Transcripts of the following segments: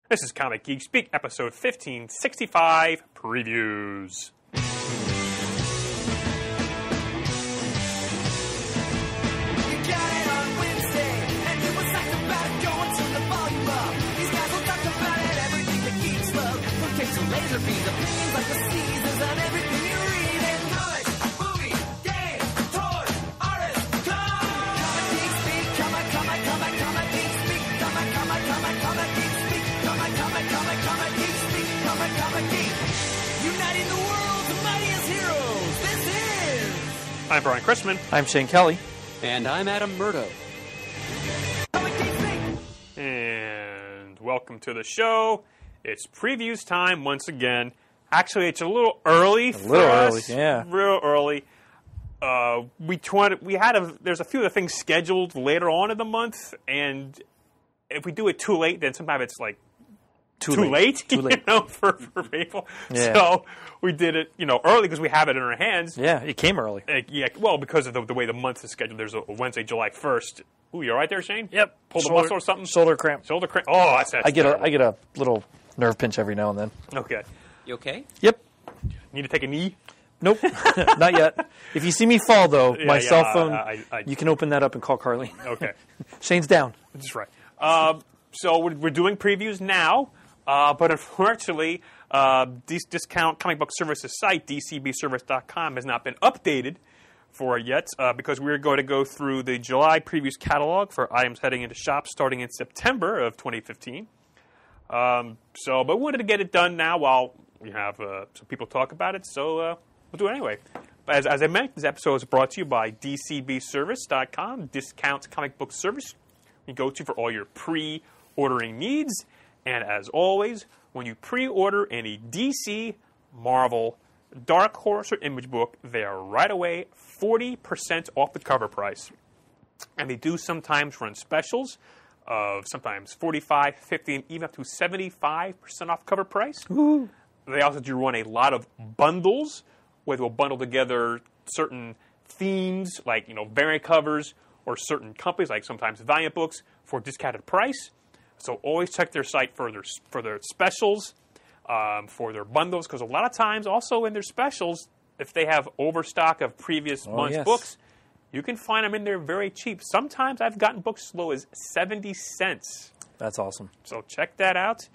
This is Comic Geek Speak, episode 1565, Previews. Laser beams, opinions like the seasons and everything you read in comics, movies, games, toys, artists, comic Geek Speak, comic Geek Speak, comic Geek Speak, comic Geek Speak, comic Geek, uniting the world's mightiest heroes. This is... I'm Brian Chrisman. I'm Shane Kelly. And I'm Adam Murdo. Comic Geek Speak. And welcome to the show. It's previews time once again. Actually, it's a little early for us. Yeah. Real early. There's a few other things scheduled later on in the month, and if we do it too late, then sometimes it's like too late. For people. Yeah. So we did it, early because we have it in our hands. Yeah, it came early. Well, because of the way the month is scheduled, there's a Wednesday, July 1st. Ooh, you all right there, Shane? Yep. Pull the muscle or something? Shoulder cramp. Shoulder cramp. Oh, that's I get a little nerve pinch every now and then. Okay. You okay? Yep. Need to take a knee? Nope. Not yet. If you see me fall, though, my cell phone, I you can open that up and call Carly. Okay. Shane's down. That's right. So we're doing previews now, but unfortunately, Discount Comic Book Services site, dcbservice.com, has not been updated for it yet because we're going to go through the July previews catalog for items heading into shops starting in September of 2015. But we wanted to get it done now while we have some people talk about it, so we'll do it anyway. But as I mentioned, this episode is brought to you by dcbservice.com, Discount Comic Book Service. You go to for all your pre-ordering needs. And as always, when you pre-order any DC, Marvel, Dark Horse, or Image book, they are right away 40% off the cover price. And they do sometimes run specials of sometimes 45, 50, and even up to 75% off cover price. Ooh. They also do run a lot of bundles where they'll bundle together certain themes like, variant covers or certain companies like sometimes Valiant Books for a discounted price. So always check their site for their specials, for their bundles, because a lot of times also in their specials, if they have overstock of previous month's books, you can find them in there very cheap. Sometimes I've gotten books as low as 70 cents. That's awesome. So check that out.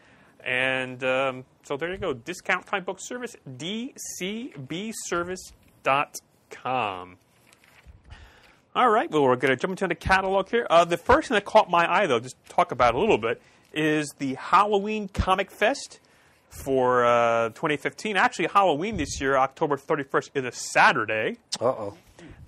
And so there you go. Discount Comic Book Service, dcbservice.com. All right. Well, we're going to jump into the catalog here. The first thing that caught my eye, though, just to talk about it a little bit, is the Halloween Comic Fest for 2015. Actually, Halloween this year, October 31st, is a Saturday. Uh-oh.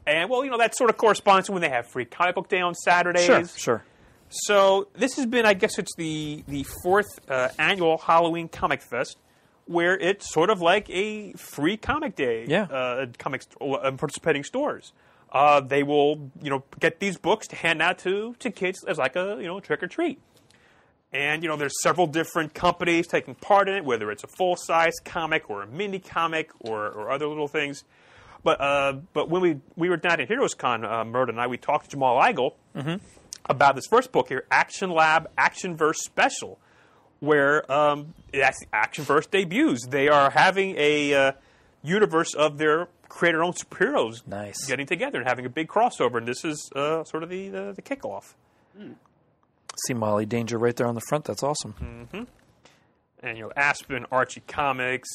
And, well, that sort of corresponds to when they have Free Comic Book Day on Saturdays. Sure. So this has been, I guess it's the fourth annual Halloween Comic Fest, where it's sort of like a free comic day. Yeah. Comics participating stores. They will, get these books to hand out to kids as like a, trick or treat. And, there's several different companies taking part in it, whether it's a full-size comic or a mini comic or other little things. But when we were down at HeroesCon, Murdo and I, we talked to Jamal Eigel about this first book here, Action Lab Actionverse Special, where Actionverse debuts. They are having a universe of their creator-owned superheroes getting together and having a big crossover, and this is sort of the kickoff. See Molly Danger right there on the front. That's awesome. Mm-hmm. And, Aspen, Archie Comics,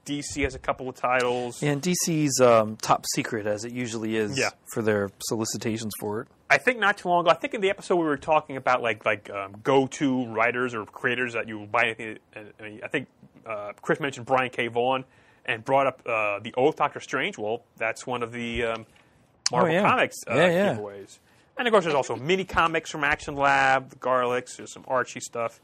DC has a couple of titles. And DC's top secret, as it usually is, for their solicitations for it. I think not too long ago, I think in the episode we were talking about like go-to writers or creators that you buy anything. I think Chris mentioned Brian K. Vaughan and brought up the Oath Doctor Strange. Well, that's one of the Marvel Comics giveaways. And, of course, there's also mini comics from Action Lab, the Garlics, there's some Archie stuff.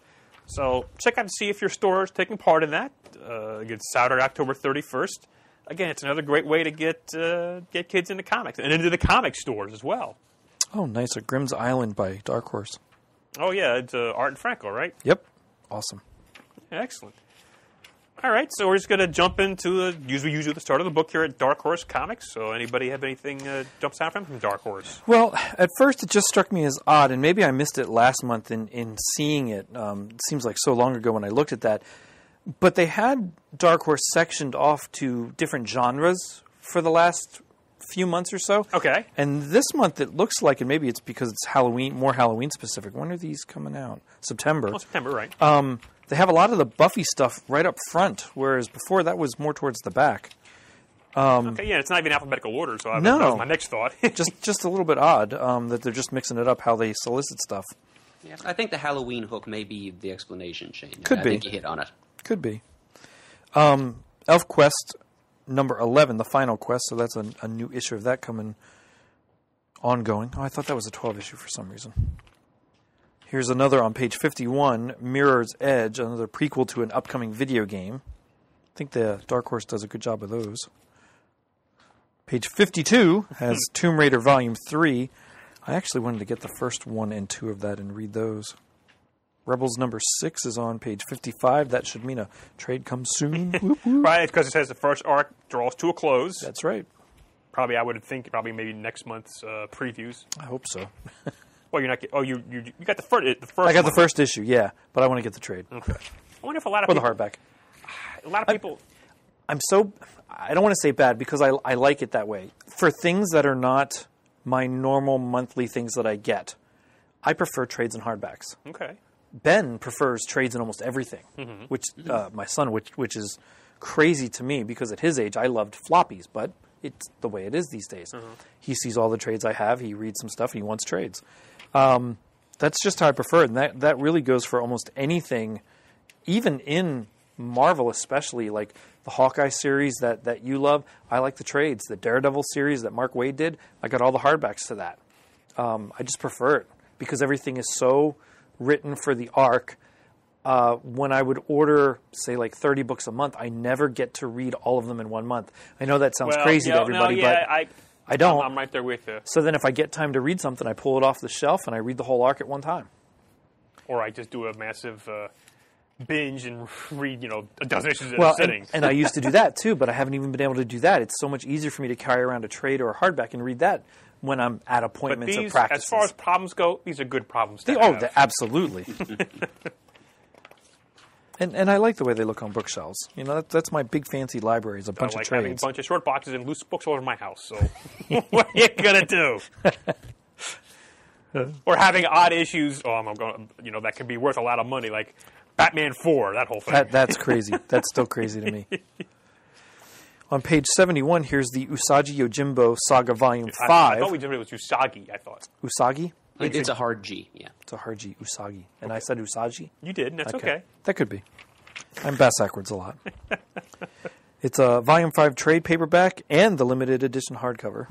So check out and see if your store is taking part in that. Again, Saturday, October 31st. Again, it's another great way to get kids into comics and into the comic stores as well. Oh, nice. A Grimm's Island by Dark Horse. Oh, yeah. It's Art and Franco, right? Yep. Awesome. Excellent. All right, so we're just going to jump into usually the start of the book here at Dark Horse Comics. So anybody have anything jumps out from Dark Horse? Well, at first it just struck me as odd, and maybe I missed it last month in seeing it. It seems like so long ago when I looked at that. But they had Dark Horse sectioned off to different genres for the last few months or so. Okay. And this month it looks like, and maybe it's because it's Halloween, more Halloween specific. When are these coming out? September. Oh, September, right. They have a lot of the Buffy stuff right up front, whereas before that was more towards the back. Okay, yeah, it's not even alphabetical order, so No. that was my next thought. just a little bit odd that they're just mixing it up how they solicit stuff. Yeah, I think the Halloween hook may be the explanation, Shane. Could I be. think you hit on it. Could be. Elf Quest number 11, the final quest, so that's a new issue of that coming ongoing. Oh, I thought that was a 12 issue for some reason. Here's another on page 51, Mirror's Edge, another prequel to an upcoming video game. I think the Dark Horse does a good job of those. Page 52 has Tomb Raider Volume 3. I actually wanted to get the first 1 and 2 of that and read those. Rebels number 6 is on page 55. That should mean a trade comes soon. Whoop, whoop. Right, because it says the first arc draws to a close. That's right. Probably, I would think, maybe next month's previews. I hope so. Well, you're not. You got the first. I got the one. first issue, yeah, but I want to get the trade. Okay. I wonder if a lot of Or the people, hardback. A lot of people. I don't want to say bad because I like it that way. For things that are not my normal monthly things that I get, I prefer trades and hardbacks. Okay. Ben prefers trades in almost everything, which my son, which is crazy to me because at his age I loved floppies, but it's the way it is these days. He sees all the trades I have, he reads some stuff, and he wants trades. That's just how I prefer it, and that really goes for almost anything, even in Marvel especially, like the Hawkeye series that you love. I like the trades. The Daredevil series that Mark Waid did, I got all the hardbacks to that. I just prefer it because everything is so written for the arc. When I would order, say, like 30 books a month, I never get to read all of them in 1 month. I know that sounds crazy to everybody, but I don't. I'm right there with you. So then if I get time to read something, I pull it off the shelf and I read the whole arc at one time. Or I just do a massive binge and read, a dozen issues in a sitting. And I used to do that too, but I haven't even been able to do that. It's so much easier for me to carry around a trade or a hardback and read that when I'm at appointments or practices. As far as problems go, these are good problems to have. Absolutely. And I like the way they look on bookshelves. That's my big fancy library, is a bunch of like trades. having a bunch of short boxes and loose books all over my house. So what are you gonna do? Or having odd issues. I'm going. That can be worth a lot of money, like Batman 4. That whole thing. That's crazy. That's still crazy to me. On page 71, here's the Usagi Yojimbo Saga Volume 5. I thought we did it was Usagi. I thought Usagi? It's a hard G, yeah. It's a hard G, Usagi. And I said Usagi? you did, and that's okay. That could be. I'm backwards a lot. It's a Volume 5 trade paperback and the limited edition hardcover.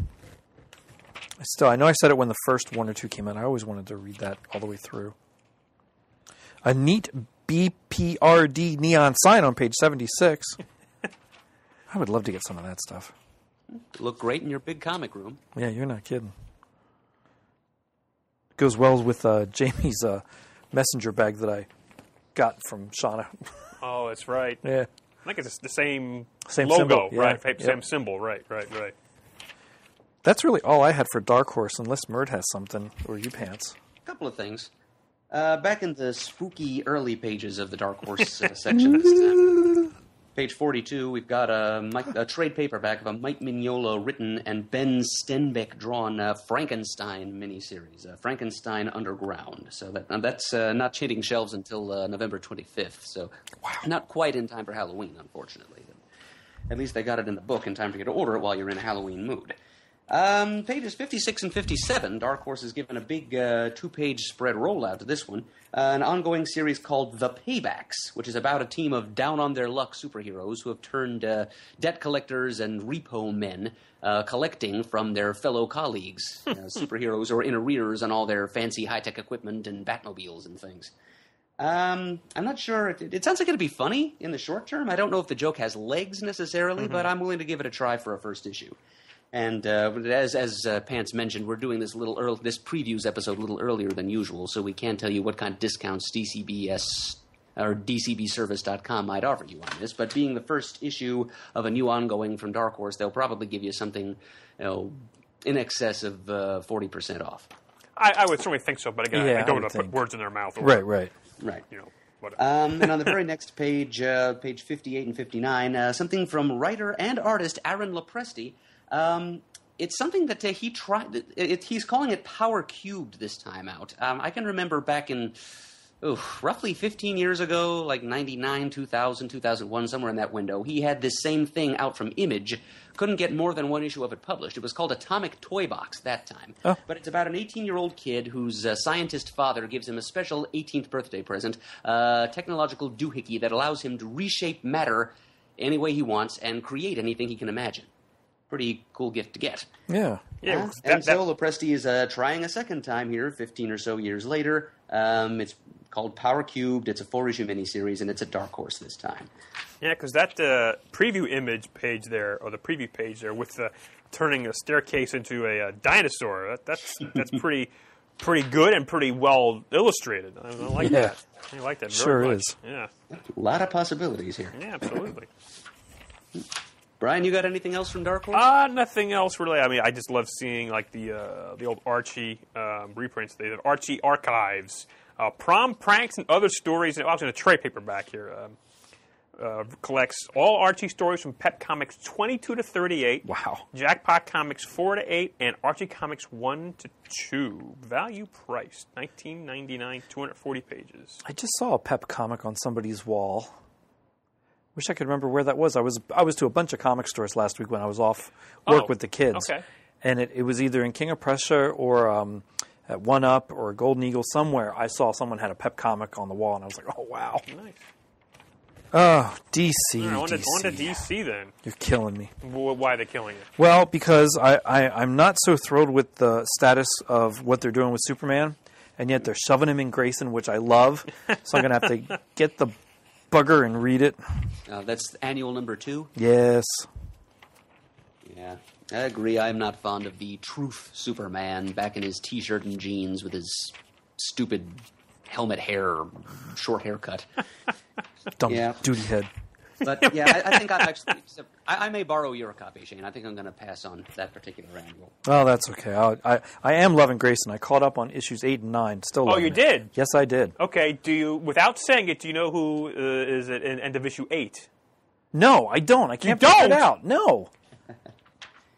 I know I said it when the first 1 or 2 came out. I always wanted to read that all the way through. A neat BPRD neon sign on page 76. I would love to get some of that stuff. Look great in your big comic room. Yeah, you're not kidding. Goes well with Jamie's messenger bag that I got from Shauna. Oh, that's right. Yeah. I think it's the same Same logo, symbol, yeah. right? Yep. Same symbol, right. That's really all I had for Dark Horse, unless Mert has something, or you pants. A couple of things. Back in the spooky early pages of the Dark Horse section this time. Page 42, we've got a trade paperback of a Mike Mignola written and Ben Stenbeck drawn Frankenstein miniseries, Frankenstein Underground. So that's not hitting shelves until November 25th. So not quite in time for Halloween, unfortunately. At least they got it in the book in time for you to order it while you're in a Halloween mood. Pages 56 and 57, Dark Horse has given a big 2-page spread rollout to this one. An ongoing series called The Paybacks, which is about a team of down-on-their-luck superheroes who have turned debt collectors and repo men collecting from their fellow colleagues, superheroes who are in arrears on all their fancy high-tech equipment and Batmobiles and things. I'm not sure. It sounds like it'll be funny in the short term. I don't know if the joke has legs necessarily, but I'm willing to give it a try for a first issue. And as Pants mentioned, we're doing this this previews episode a little earlier than usual, so we can't tell you what kind of discounts DCBS or DCBService.com might offer you on this. But being the first issue of a new ongoing from Dark Horse, they'll probably give you something, in excess of 40% off. I would certainly think so, but again, Yeah, I don't I want would to put think. words in their mouth. Or, Right. Whatever. And on the very next page, page 58 and 59, something from writer and artist Aaron Lopresti. It's something that he tried. He's calling it Power Cubed this time out. I can remember back in roughly 15 years ago, like 99, 2000, 2001, somewhere in that window, he had this same thing out from Image. Couldn't get more than one issue of it published. It was called Atomic Toy Box that time. Oh. But it's about an 18-year-old kid whose scientist father gives him a special 18th birthday present, a technological doohickey that allows him to reshape matter any way he wants and create anything he can imagine. Pretty cool gift to get. Yeah. Yeah, And so Lopresti is trying a second time here, 15 or so years later. It's called Power Cubed. It's a 4-issue miniseries, and it's a Dark Horse this time. Yeah, because that preview image page there, or the preview page there, with turning a staircase into a dinosaur, that's pretty good and pretty well illustrated. I like that. I like that very Sure much. is. Yeah. A lot of possibilities here. Yeah, absolutely. Brian, you got anything else from Dark Horse? Nothing else really. I mean, I just love seeing like the old Archie reprints. They have Archie Archives, Prom Pranks and Other Stories. I was in a trade paperback here. Collects all Archie stories from Pep Comics 22 to 38. Wow. Jackpot Comics 4 to 8, and Archie Comics 1 to 2. Value price $19.99, 240 pages. I just saw a Pep comic on somebody's wall. Wish I could remember where that was. I was to a bunch of comic stores last week when I was off work with the kids. Okay. And it was either in King of Prussia or at One Up or Golden Eagle somewhere. I saw someone had a Pep comic on the wall, and I was like, oh, wow. Nice. Oh, DC, All right, on DC. to DC then. You're killing me. Why are they killing it? Well, because I'm not so thrilled with the status of what they're doing with Superman, and yet they're shoving him in Grayson, which I love. So I'm going to have to get the bugger and read it. That's annual number 2? Yes. Yeah, I agree. I'm not fond of the Truth Superman back in his T-shirt and jeans with his stupid helmet hair, short haircut. Dumb Yeah. duty head. But yeah, I think I'm actually. I may borrow your copy, Shane. I think I'm going to pass on that particular annual. Oh, that's okay. I am loving Grayson. I caught up on issues 8 and 9. Still loving you it. did? Yes, I did. Okay, without saying it, do you know who is at end of issue 8? No, I don't. I can't You figure it don't? out. No.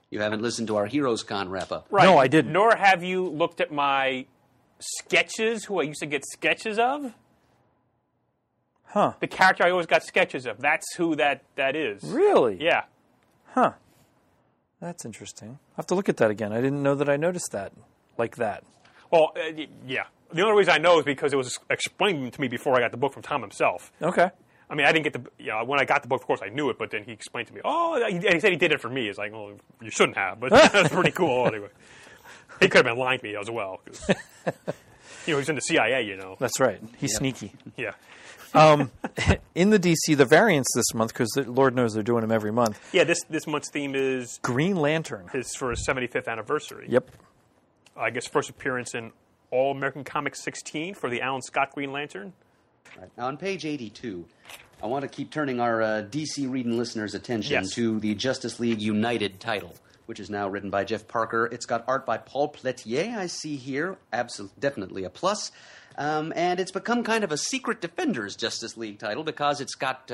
You haven't listened to our Heroes Con wrap-up. Right. No, I didn't. Nor have you looked at my sketches, who I used to get sketches of. Huh. The character I always got sketches of. That's who that is. Really? Yeah. Huh. That's interesting. I have to look at that again. I didn't know that I noticed that. Like that. Well, yeah. The only reason I know is because it was explained to me before I got the book from Tom himself. Okay. I mean, I didn't get when I got the book, of course, I knew it, but then he explained to me, he said he did it for me. It's like, well, you shouldn't have, but that's pretty cool anyway. He could have been lying to me as well. 'Cause, he's in the CIA, That's right. He's sneaky. Yeah. In the DC, the variants this month, because Lord knows they're doing them every month, Yeah, this month's theme is Green Lantern. for his 75th anniversary. Yep. I guess first appearance in All American Comics 16 for the Alan Scott Green Lantern. Right. Now, on page 82, I want to keep turning our DC reading listeners' attention Yes. to the Justice League United title, which is now written by Jeff Parker. It's got art by Paul Plétier, I see here. Definitely a plus. And it's become kind of a Secret Defenders Justice League title because it's got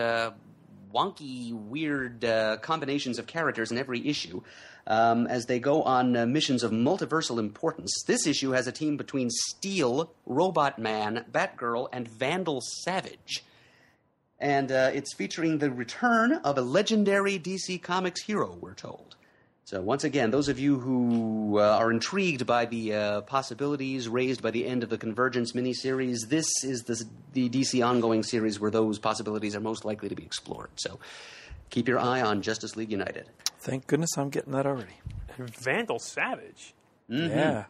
wonky, weird combinations of characters in every issue as they go on missions of multiversal importance. This issue has a team between Steel, Robot Man, Batgirl, and Vandal Savage. And it's featuring the return of a legendary DC Comics hero, we're told. So once again, those of you who are intrigued by the possibilities raised by the end of the Convergence miniseries, this is the DC ongoing series where those possibilities are most likely to be explored. So keep your eye on Justice League United. Thank goodness I'm getting that already. Vandal Savage. Yeah.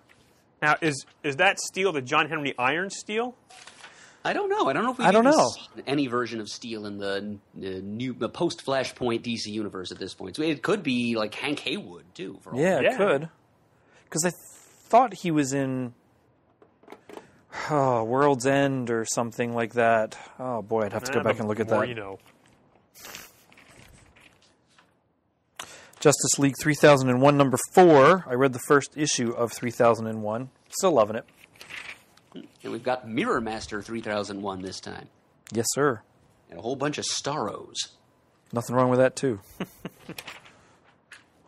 Now, is that Steel the John Henry Irons Steel? I don't know. I don't know if we've I don't even know. seen any version of Steel in the post-Flashpoint DC universe at this point. So it could be like Hank Haywood, too. For all Yeah, Yeah. it could. Because I thought he was in... World's End or something like that. Oh, boy, I'd have to go back and look at More that. you know. Justice League 3001, number 4. I read the first issue of 3001. Still loving it. And we've got Mirror Master 3001 this time. Yes, sir. And a whole bunch of Starros. Nothing wrong with that, too.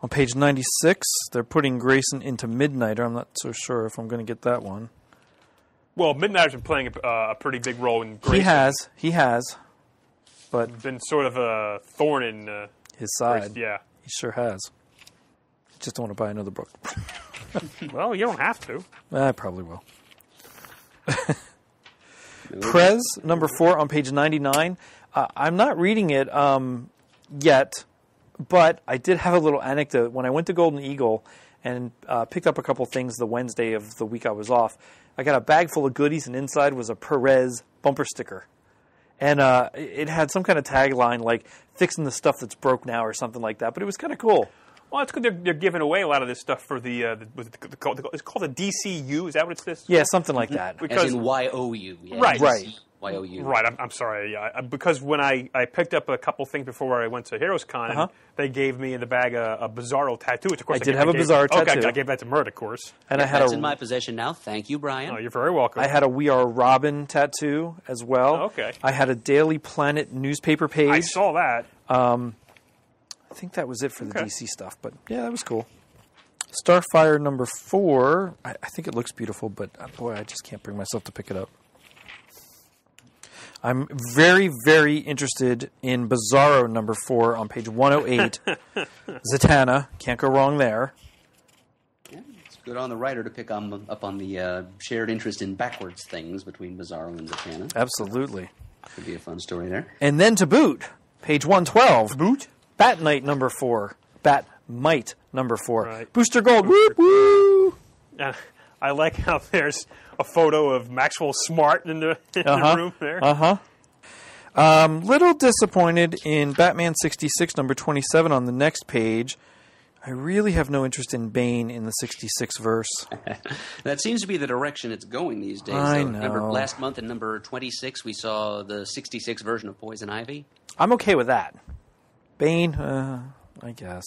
On page 96, they're putting Grayson into Midnighter. I'm not so sure if I'm going to get that one. Well, Midnighter's been playing a pretty big role in Grayson. He has. But Been sort of a thorn in his side, Grayson. Yeah. he sure has. Just don't want to buy another book. Well, you don't have to. I probably will. Prez, number 4 on page 99. I'm not reading it yet, but I did have a little anecdote. When I went to Golden Eagle and picked up a couple things the Wednesday of the week I was off, I got a bag full of goodies, and inside was a Perez bumper sticker. And it had some kind of tagline like, fixing the stuff that's broke now or something like that, but it was kind of cool. Well, it's good they're giving away a lot of this stuff for it's called a DCU. Is that what it's this? Yeah, something like that. Because, As in YOU. Yeah, Right. Right. YOU. Right, I'm sorry. Yeah, because when I picked up a couple things before I went to Heroes Con, and they gave me in the bag a Bizarro tattoo, which of course I did have a Bizarro Okay, tattoo. I gave that to Mert, of course. And I had That's in my possession now. Thank you, Brian. Oh, you're very welcome. I had a We Are Robin tattoo as well. Okay. I had a Daily Planet newspaper page. I saw that. I think that was it for the DC stuff, but yeah, that was cool. Starfire number 4. I think it looks beautiful, but boy, I just can't bring myself to pick it up. I'm very, very interested in Bizarro number 4 on page 108. Zatanna, can't go wrong there. Yeah, it's good on the writer to pick up on the shared interest in backwards things between Bizarro and Zatanna. Absolutely. Could be a fun story there. And then to boot, page 112. Boot? Bat Knight number 4. Bat Might number 4. Right. Booster Gold. Woo woo. I like how there's a photo of Maxwell Smart in the room there. Little disappointed in Batman 66 number 27 on the next page. I really have no interest in Bane in the 66 verse. That seems to be the direction it's going these days. I though. know. Remember last month in number 26, we saw the 66 version of Poison Ivy? I'm okay with that. Bane, I guess.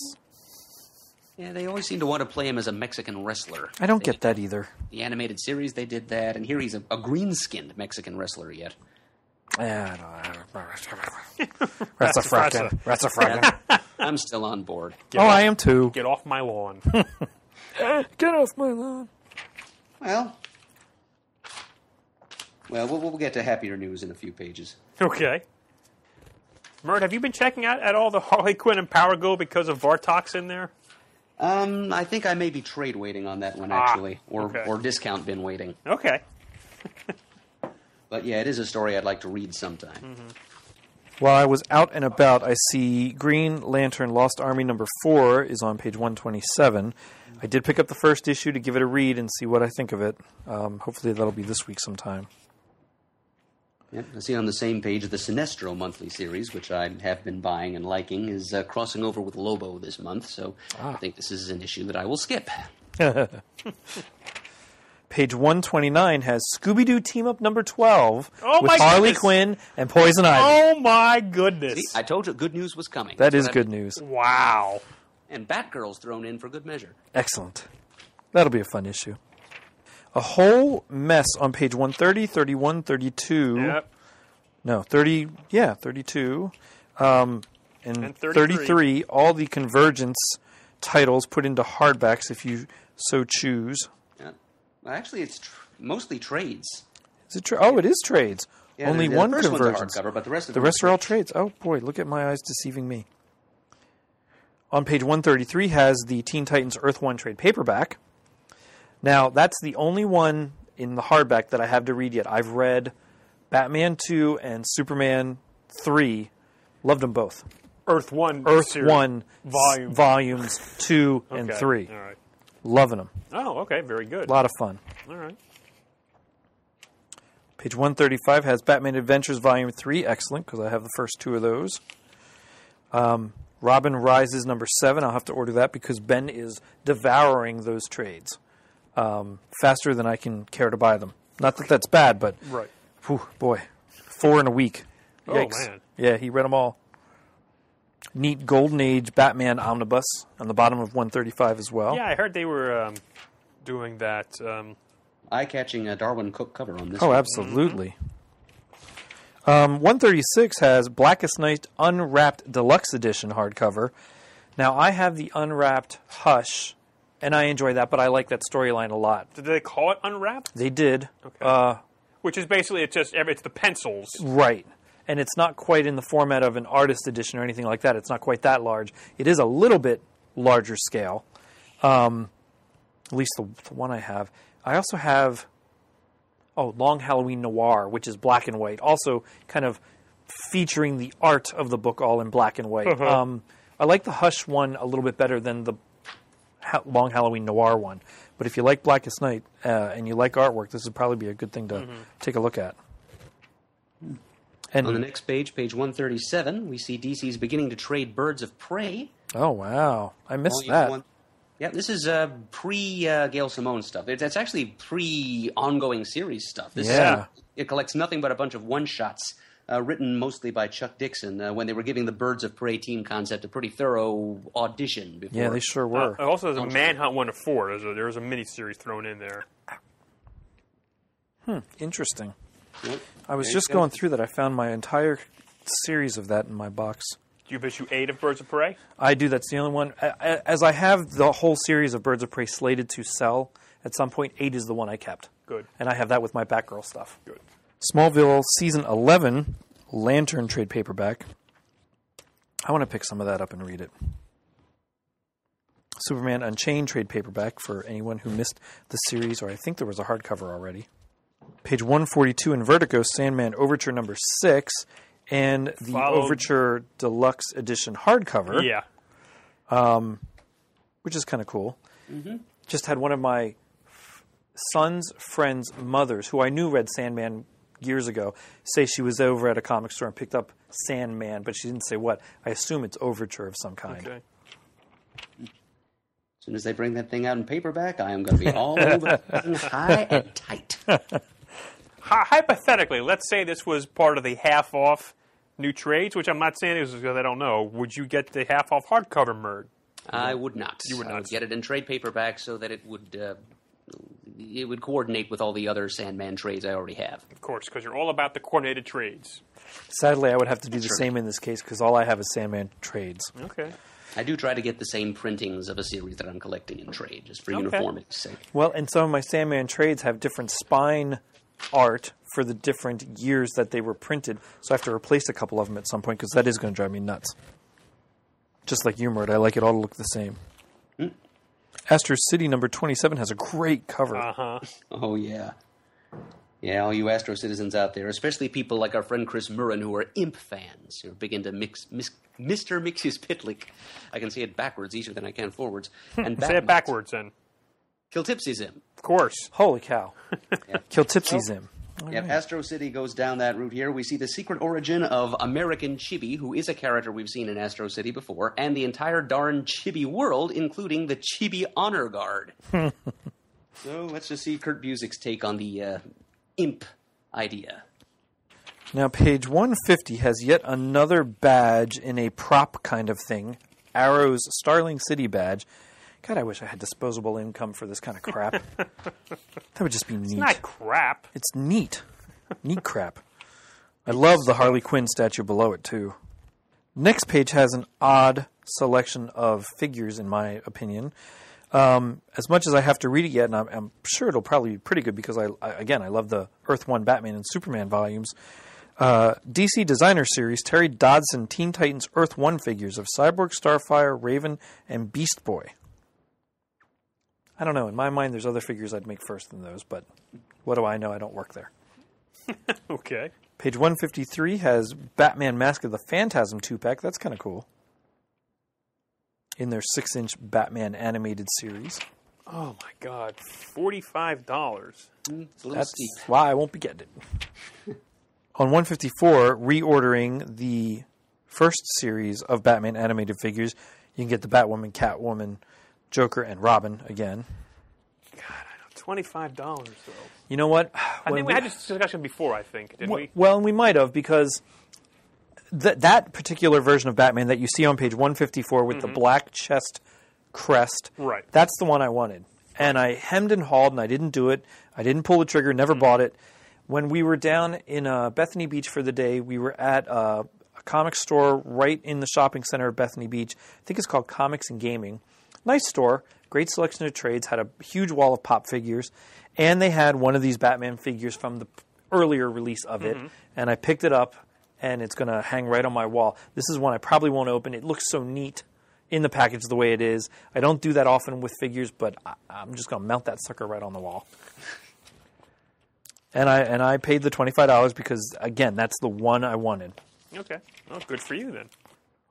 Yeah, they always seem to want to play him as a Mexican wrestler. I don't get that either. The animated series, they did that, and here he's a green-skinned Mexican wrestler yet. Yeah, That's a frackin'. That's a frackin'. I'm still on board. I am too. Get off my lawn. Get off my lawn. Well, we'll get to happier news in a few pages. Okay. Mert, have you been checking out at all the Harley Quinn and Power Go because of Vartox in there? I think I may be trade waiting on that one, actually, or discount bin waiting. Okay. But yeah, it is a story I'd like to read sometime. Mm-hmm. While I was out and about, I see Green Lantern Lost Army number 4 is on page 127. I did pick up the first issue to give it a read and see what I think of it. Hopefully that'll be this week sometime. Yeah, I see on the same page the Sinestro monthly series, which I have been buying and liking, is crossing over with Lobo this month, so I think this is an issue that I will skip. Page 129 has Scooby-Doo Team Up number 12 Oh, with my Harley goodness. Quinn and Poison Ivy. Oh, my goodness. See, I told you good news was coming. That That's is what good news. Wow. And Batgirl's thrown in for good measure. Excellent. That'll be a fun issue. A whole mess on page 130, 31, 32. Yep. No, 30, 32. And 33. all the Convergence titles put into hardbacks if you so choose. Yeah. Well, actually, it's mostly trades. Is it it is trades. Yeah, Only the one first Convergence. one's a hardcover, but the rest of The them rest are all trades. Oh, boy, look at my eyes deceiving me. On page 133 has the Teen Titans Earth 1 trade paperback. Now, that's the only one in the hardback that I have to read yet. I've read Batman 2 and Superman 3. Loved them both. Earth 1 Earth series. 1 Volume. volumes 2 and Okay. 3. All right. Loving them. Oh, okay. Very good. A lot of fun. All right. Page 135 has Batman Adventures Volume 3. Excellent, because I have the first 2 of those. Robin Rises number 7. I'll have to order that because Ben is devouring those trades faster than I can care to buy them. Not that that's bad, but Right. whew, boy, 4 in a week. Oh, Yikes. man. Yeah, he read them all. Neat Golden Age Batman Omnibus on the bottom of 135 as well. Yeah, I heard they were doing that. Eye-catching Darwin Cook cover on this Oh, one. absolutely. 136 has Blackest Night Unwrapped Deluxe Edition hardcover. Now, I have the Unwrapped Hush, and I enjoy that, but I like that storyline a lot. Did they call it Unwrapped? They did. Okay. Which is basically it's the pencils. Right. And it's not quite in the format of an artist edition or anything like that. It's not quite that large. It is a little bit larger scale, at least the one I have. I also have, Long Halloween Noir, which is black and white, also kind of featuring the art of the book all in black and white. I like the Hush one a little bit better than the Long Halloween Noir one. But if you like Blackest Night and you like artwork, this would probably be a good thing to take a look at. And On the next page, page 137, we see DC's beginning to trade Birds of Prey. oh, wow. I missed Volume that. one. Yeah, this is pre-Gail Simone stuff. It's actually pre-ongoing series stuff. This Yeah. It collects nothing but a bunch of one-shots written mostly by Chuck Dixon when they were giving the Birds of Prey team concept a pretty thorough audition before. Yeah, they sure were. Also, there's a Manhunt 1 of 4. There's a mini-series thrown in there. Interesting. Yep. I was There just you go. going through that. I found my entire series of that in my box. Do you have issue 8 of Birds of Prey? I do. That's the only one. As I have the whole series of Birds of Prey slated to sell at some point, 8 is the one I kept. Good. And I have that with my Batgirl stuff. Good. Smallville Season 11 Lantern trade paperback. I want to pick some of that up and read it. Superman Unchained trade paperback for anyone who missed the series, or I think there was a hardcover already. Page 142 in Vertigo, Sandman Overture number 6, and the Followed- Overture Deluxe Edition hardcover, Yeah. which is kind of cool. Just had one of my son's friend's mothers, who I knew read Sandman years ago, say she was over at a comic store and picked up Sandman, but she didn't say what. I assume it's Overture of some kind. Okay. As soon as they bring that thing out in paperback, I am going to be all over high and tight. Hypothetically, let's say this was part of the half-off new trades, which I'm not saying is because I don't know. Would you get the half-off hardcover Murd? I would not. You would I not. would get it in trade paperback so that it would coordinate with all the other Sandman trades I already have. Of course, because you're all about the coordinated trades. Sadly, I would have to do the Sure. same in this case because all I have is Sandman trades. Okay. I do try to get the same printings of a series that I'm collecting in trade, just for uniformity's sake. Well, and some of my Sandman trades have different spine art for the different years that they were printed, so I have to replace a couple of them at some point because that is going to drive me nuts. Just like you, Murd, I like it all to look the same. Astro City number 27 has a great cover. Uh-huh. Oh, yeah. Yeah, all you Astro citizens out there, especially people like our friend Chris Murrin who are Imp fans, who are big into Mr. Mixus Pitlick. I can say it backwards easier than I can forwards. And Say it backwards, then. Kiltipsism. Of course. Holy cow. Kill Tipsy's in. Yeah, Astro City goes down that route here. We see the secret origin of American Chibi, who is a character we've seen in Astro City before, and the entire darn Chibi world, including the Chibi Honor Guard. So let's just see Kurt Busiek's take on the imp idea. Now, page 150 has yet another badge in a prop kind of thing. Arrow's Starling City badge. God, I wish I had disposable income for this kind of crap. That would just be neat. It's not crap. It's neat. Neat crap. I love the Harley Quinn statue below it, too. Next page has an odd selection of figures, in my opinion. As much as I have to read it yet, and I'm sure it'll probably be pretty good because, I love the Earth 1 Batman and Superman volumes. DC Designer Series, Terry Dodson Teen Titans Earth 1 figures of Cyborg, Starfire, Raven, and Beast Boy. I don't know. In my mind, there's other figures I'd make first than those, but what do I know? I don't work there. Okay. Page 153 has Batman Mask of the Phantasm 2-pack. That's kind of cool. In their 6-inch Batman animated series. Oh, my God. $45. It's a little That's steep. why I won't be getting it. On 154, reordering the first series of Batman animated figures, you can get the Batwoman, Catwoman, Joker, and Robin again. God, I know. $25 though. You know what? I think we had this discussion before. I think didn't we? Well, we might have because that particular version of Batman that you see on page 154 with the black chest crest, Right. that's the one I wanted. And I hemmed and hawed, and I didn't do it. I didn't pull the trigger, never bought it. When we were down in Bethany Beach for the day, we were at a comic store right in the shopping center of Bethany Beach. I think it's called Comics and Gaming. Nice store, great selection of trades, had a huge wall of pop figures, and they had one of these Batman figures from the earlier release of it, and I picked it up, and it's going to hang right on my wall. This is one I probably won't open. It looks so neat in the package the way it is. I don't do that often with figures, but I'm just going to mount that sucker right on the wall. And I paid the $25 because, again, that's the one I wanted. Okay. Well, good for you then.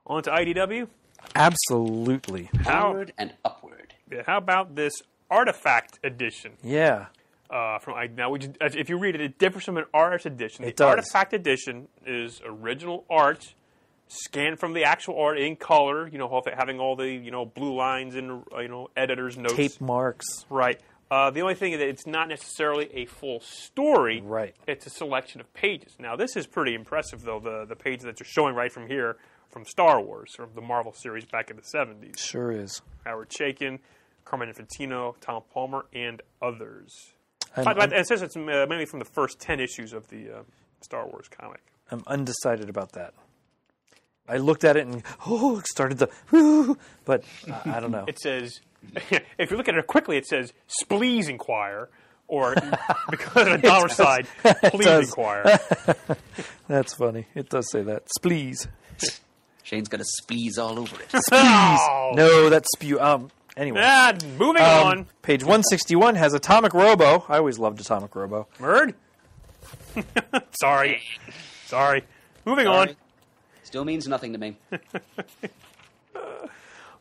On to IDW. Absolutely. Onward and upward. Yeah, how about this Artifact edition? Yeah. If you read it, it differs from an artist edition. It The does. Artifact edition is original art, scanned from the actual art in color. Having all the blue lines and editors' notes. Tape marks. Right. The only thing is that it's not necessarily a full story. Right. It's a selection of pages. Now, this is pretty impressive, though, the pages that you're showing right from here from Star Wars, from the Marvel series back in the 70s. Sure is. Howard Chaykin, Carmine Infantino, Tom Palmer, and others. I'm, But it says it's mainly from the first 10 issues of the Star Wars comic. I'm undecided about that. I looked at it and, started the, but I don't know. It says, if you look at it quickly, it says, "Splease inquire," or because of the dollar sign, "Please does. inquire." That's funny. It does say that. Spleeze. Shane's got a spleeze all over it. Oh. No, that's spew. Anyway. Moving on. Page 161 has Atomic Robo. I always loved Atomic Robo. Murd? Sorry. Moving on. Sorry. Still means nothing to me.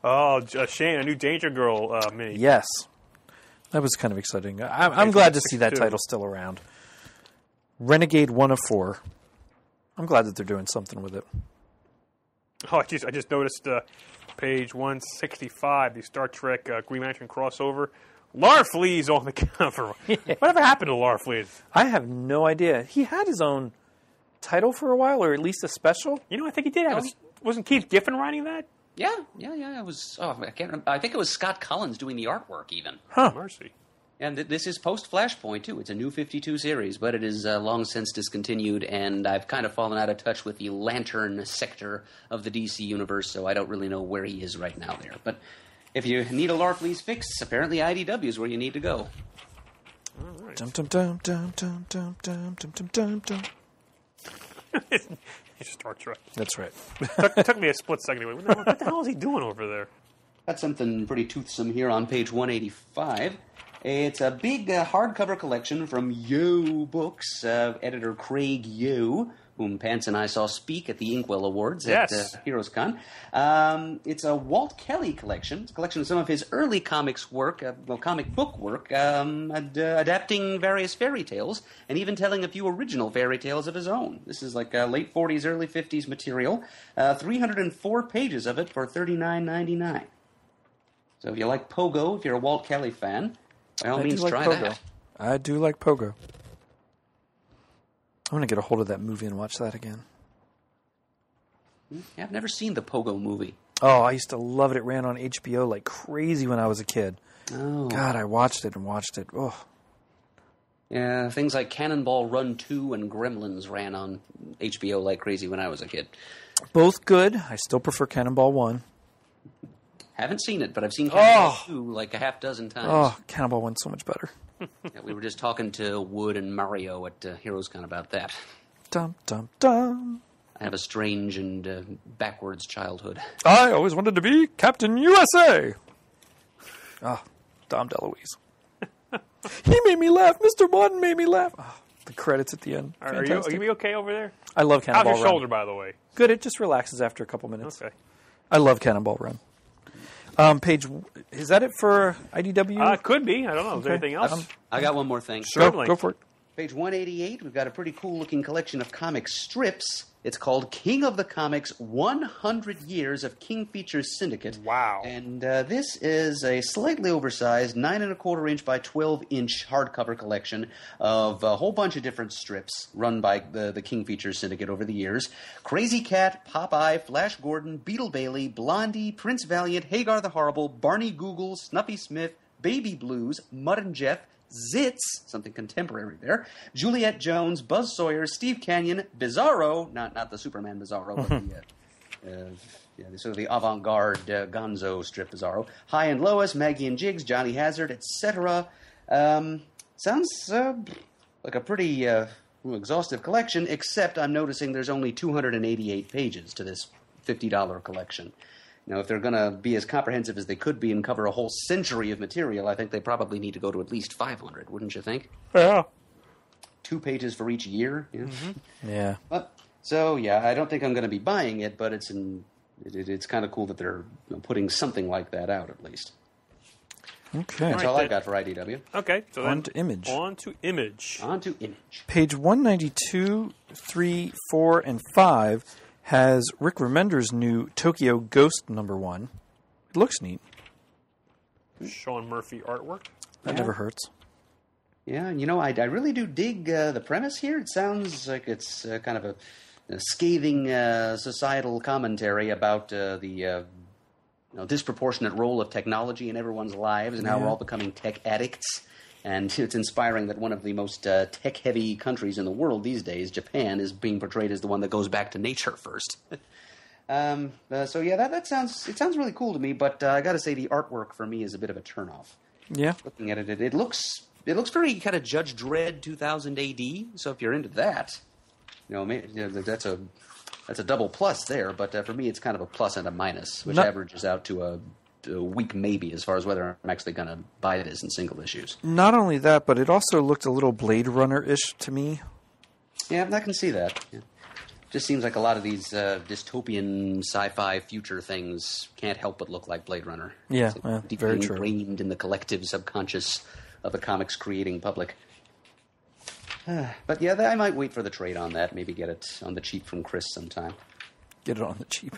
Oh, Shane, a new Danger Girl mini. Yes. That was kind of exciting. I'm glad to see that title still around. Renegade 1 of 4. I'm glad that they're doing something with it. Oh, I just noticed page 165, the Star Trek Green Lantern crossover. Larfleeze on the cover. Whatever happened to Larfleeze? I have no idea. He had his own title for a while, or at least a special. I think he did have. Wasn't Keith Giffen writing that? Yeah. It was. Oh, I can't remember. I think it was Scott Collins doing the artwork, even. Huh. Mercy. And this is post Flashpoint too. It's a new 52 series, but it is long since discontinued, and I've kind of fallen out of touch with the Lantern sector of the DC universe, so I don't really know where he is right now there. But if you need a Larfleeze fix, apparently IDW is where you need to go. All right. Dum dum dum dum dum dum dum dum dum dum. He's Star Trek. That's right. It took me a split second. What the hell is he doing over there? Got something pretty toothsome here on page 185. It's a big hardcover collection from Yo Books, editor Craig Yo, whom Pants and I saw speak at the Inkwell Awards at Heroes Con. It's a Walt Kelly collection. It's a collection of some of his early comics work, comic book work, adapting various fairy tales, and even telling a few original fairy tales of his own. This is like late 40s, early 50s material. 304 pages of it for $39.99. So if you like Pogo, if you're a Walt Kelly fan, by all means, try that. I do like Pogo. I'm going to get a hold of that movie and watch that again. Yeah, I've never seen the Pogo movie. Oh, I used to love it. It ran on HBO like crazy when I was a kid. Oh. God, I watched it. Oh. Yeah, things like Cannonball Run 2 and Gremlins ran on HBO like crazy when I was a kid. Both good. I still prefer Cannonball 1. Haven't seen it, but I've seen Cannonball 2 like a half dozen times. Oh, Cannonball 1's so much better. Yeah, we were just talking to Wood and Mario at HeroesCon about that. Dum, dum, dum. I have a strange and backwards childhood. I always wanted to be Captain USA. Oh, Dom DeLuise. He made me laugh. Mr. Martin made me laugh. Oh, the credits at the end. Are you okay over there? I love Cannonball How's your Run. shoulder, by the way? Good. It just relaxes after a couple minutes. Okay. I love Cannonball Run. Page, is that it for IDW? Could be. I don't know. Is there Okay. anything else? I got one more thing. Certainly. Go for it. Page 188, we've got a pretty cool-looking collection of comic strips It's called King of the Comics 100 Years of King Features Syndicate. Wow. And this is a slightly oversized 9.25-inch by 12-inch hardcover collection of a whole bunch of different strips run by the King Features Syndicate over the years. Crazy Cat, Popeye, Flash Gordon, Beetle Bailey, Blondie, Prince Valiant, Hagar the Horrible, Barney Google, Snuffy Smith, Baby Blues, Mutt and Jeff, Zitz, something contemporary there, Juliet Jones, Buzz Sawyer, Steve Canyon, Bizarro, not the Superman Bizarro, but the sort of the avant-garde gonzo strip Bizarro, High and Lois, Maggie and Jiggs, Johnny Hazard, etc. Sounds like a pretty exhaustive collection, except I'm noticing there's only 288 pages to this $50 collection. Now, if they're going to be as comprehensive as they could be and cover a whole century of material, I think they probably need to go to at least 500, wouldn't you think? Yeah. 2 pages for each year. Yeah. Mm-hmm. Yeah. So, I don't think I'm going to be buying it, but it's kind of cool that they're putting something like that out, at least. Okay. That's all I've got for IDW. Okay. So On to Image. On to Image. Page 192, 3, 4, and 5 has Rick Remender's new Tokyo Ghost #1. It looks neat. Sean Murphy artwork. That never hurts. Yeah, and I really do dig the premise here. It sounds like it's kind of a scathing societal commentary about the disproportionate role of technology in everyone's lives and how we're all becoming tech addicts. And it's inspiring that one of the most tech-heavy countries in the world these days, Japan, is being portrayed as the one that goes back to nature first. That sounds really cool to me. But I got to say, the artwork for me is a bit of a turnoff. Yeah. Looking at it, it looks very kind of Judge Dredd 2000 AD. So if you're into that, that's a double plus there. But for me, it's kind of a plus and a minus, which averages out to a week maybe as far as whether I'm actually going to buy this in single issues. Not only that, but it also looked a little Blade Runner-ish to me. Yeah, I can see that. Yeah. Just seems like a lot of these dystopian sci-fi future things can't help but look like Blade Runner. Yeah, deeply very true. Ingrained in the collective subconscious of the comics creating public. But yeah, I might wait for the trade on that. Maybe get it on the cheap from Chris sometime. Get it on the cheap.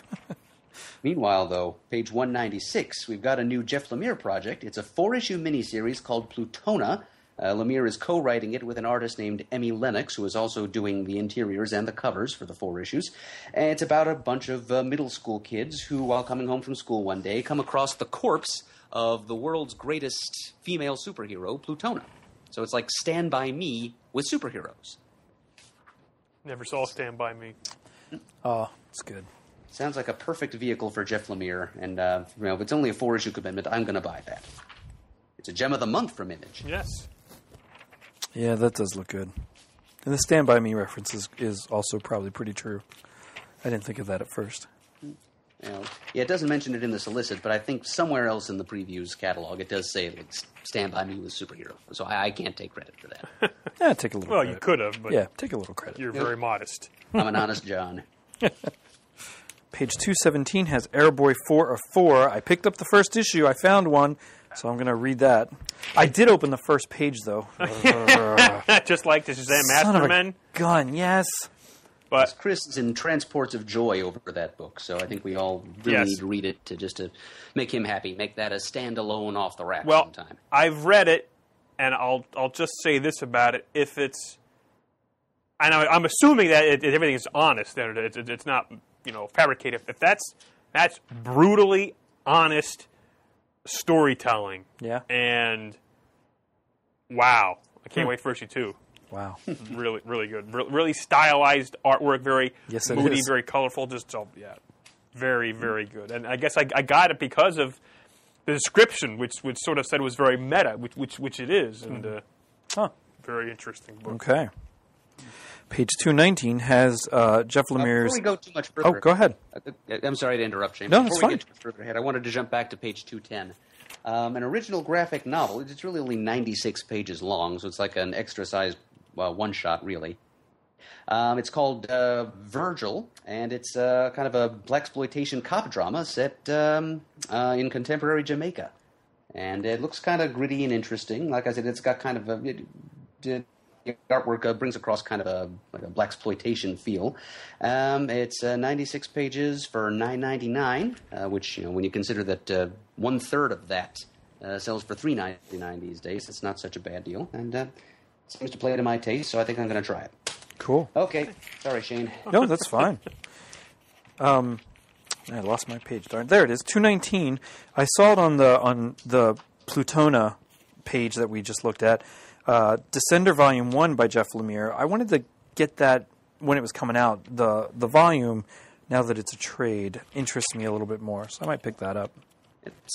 Meanwhile, though, page 196, we've got a new Jeff Lemire project. It's a 4-issue miniseries called Plutona. Lemire is co-writing it with an artist named Emmy Lennox, who is also doing the interiors and the covers for the 4 issues. And it's about a bunch of middle school kids who, while coming home from school one day, come across the corpse of the world's greatest female superhero, Plutona. So it's like Stand By Me with superheroes. Never saw Stand By Me. Oh, it's good. Sounds like a perfect vehicle for Jeff Lemire, and if it's only a 4-issue commitment, I'm going to buy that. It's a gem of the month from Image. Yes. Yeah, that does look good. And the Stand By Me reference is also probably pretty true. I didn't think of that at first. It doesn't mention it in the solicit, but I think somewhere else in the previews catalog it does say like, Stand By Me with superhero. So I can't take credit for that. Yeah, take a little Well, credit. you could have, but Yeah, take a little credit. you're very modest. I'm an honest John. Page 217 has Airboy 4 of 4. I picked up the first issue. I found one, so I'm going to read that. I did open the first page, though. Just like the Shazam Son of a Masterman. gun, yes. But Chris is in transports of joy over that book, so I think we all really Yes. need to read it to make him happy. Make that a standalone off the rack well, sometime. I've read it, and I'll just say this about it: if it's, and I'm assuming that everything is honest, that it's not fabricated. If that's brutally honest storytelling. Yeah. And wow, I can't wait for issue 2. Wow. Really, really good. Really stylized artwork. Very Yes, it moody, is. very colorful. Very, very good. And I guess I got it because of the description, which sort of said it was very meta, which it is, and very interesting book. Okay. Page 219 has Jeff Lemire's... Before we go too much further... Oh, go ahead. I'm sorry to interrupt, James. No, Before it's we fine. get too much further ahead, I wanted to jump back to page 210. An original graphic novel. It's really only 96 pages long, so it's like an extra-sized one-shot, really. It's called Virgil, and it's kind of a blaxploitation cop drama set in contemporary Jamaica. And it looks kind of gritty and interesting. Like I said, it's got kind of a... artwork brings across kind of a blaxploitation feel. It's 96 pages for $9.99, which when you consider that 1/3 of that sells for $3.99 these days, it's not such a bad deal, and it seems to play to my taste. So I think I'm going to try it. Cool. Okay, sorry, Shane. No, that's fine. I lost my page. Darn, there it is. 219. I saw it on the Plutona page that we just looked at. Descender Volume 1 by Jeff Lemire. I wanted to get that when it was coming out. The volume, now that it's a trade, interests me a little bit more, so I might pick that up.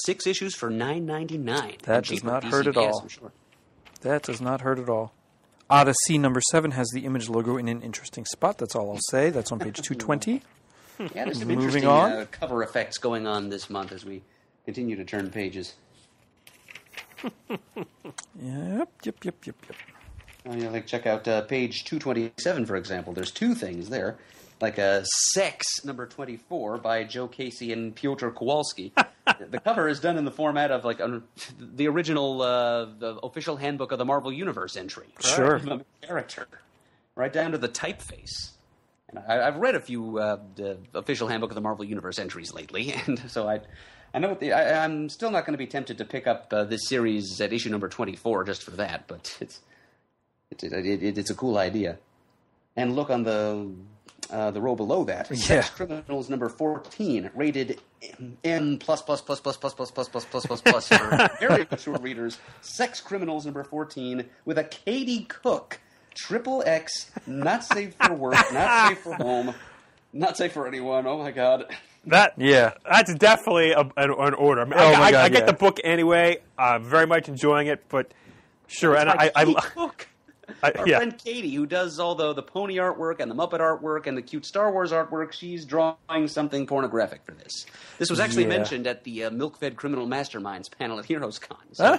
6 issues for $9.99. That does not hurt at all. I'm sure. That does not hurt at all. Odyssey number 7 has the Image logo in an interesting spot. That's all I'll say. That's on page 220. Yeah, there's some Moving interesting on. cover effects going on this month as we continue to turn pages. Yep. Oh, yeah, check out page 227, for example. There's 2 things there, like Sex number 24 by Joe Casey and Piotr Kowalski. The cover is done in the format of the original, the official handbook of the Marvel Universe entry. Sure. The character, right down to the typeface. And I've read a few the official handbook of the Marvel Universe entries lately, and so I know I'm still not going to be tempted to pick up this series at issue number 24 just for that, but it's a cool idea. And look on the row below that, Yeah. Sex Criminals number 14, rated M++++++++++ for very mature readers. Sex Criminals number 14 with a Katie Cook. XXX, not safe for work, not safe for home, not safe for anyone. Oh my God. That's definitely an order. I mean, I get the book anyway. I'm very much enjoying it, but sure. And Katie Cook. Our yeah. friend Katie, who does all the pony artwork and the Muppet artwork and the cute Star Wars artwork, she's drawing something pornographic for this. This was actually mentioned at the Milk-Fed Criminal Masterminds panel at Heroes Con. So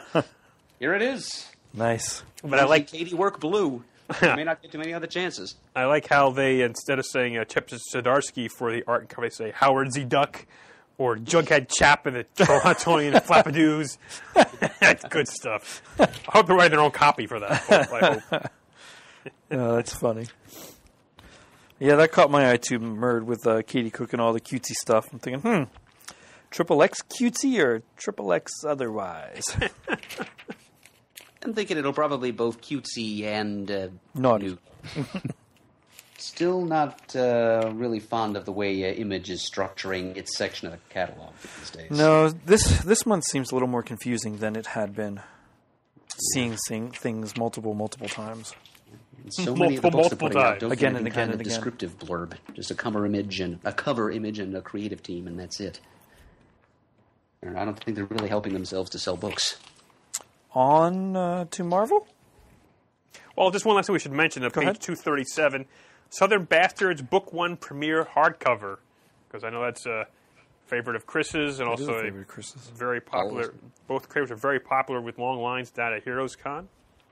here it is. Nice. But I like Katie work blue. You may not get too many other chances. I like how they, instead of saying Chip Zdarsky for the art and cover, they say Howard Z. Duck or Jughead Chap and the Torontonian Flappadoos. That's good stuff. I hope they're writing their own copy for that. I hope. Oh, that's funny. Yeah, that caught my eye too, Murd, with Katie Cook and all the cutesy stuff. I'm thinking, XXX cutesy or XXX otherwise? I'm thinking it'll probably both cutesy and Naughty. new. Still not really fond of the way Image is structuring its section of the catalog these days. No, this month seems a little more confusing than it had been. Seeing things multiple times. And so many of the books they're putting out don't Again get and any again kind and of again. descriptive blurb. Just a cover image and a creative team, and that's it. I don't think they're really helping themselves to sell books. On to Marvel? Well, just one last thing we should mention. Page ahead. 237, Southern Bastards Book 1 premiere hardcover. Because I know that's a favorite of Chris's and also favorite of Chris's. very popular. Both cravers are very popular with long lines down at Heroes Con.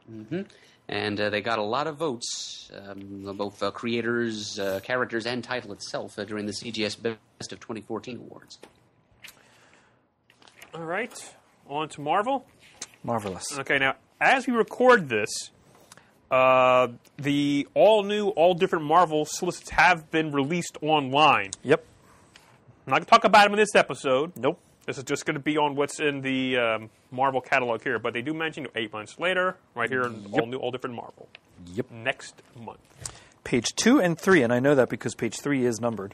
Mm-hmm. And they got a lot of votes, both creators, characters, and title itself during the CGS Best of 2014 awards. All right, on to Marvel. Marvelous. Okay, now, as we record this, the all-new, all-different Marvel solicits have been released online. Yep. I'm not going to talk about them in this episode. Nope. This is just going to be on what's in the Marvel catalog here. But they do mention 8 months later, right here, in all-new, all-different Marvel. Yep. Next month. Page 2 and 3, and I know that because page 3 is numbered.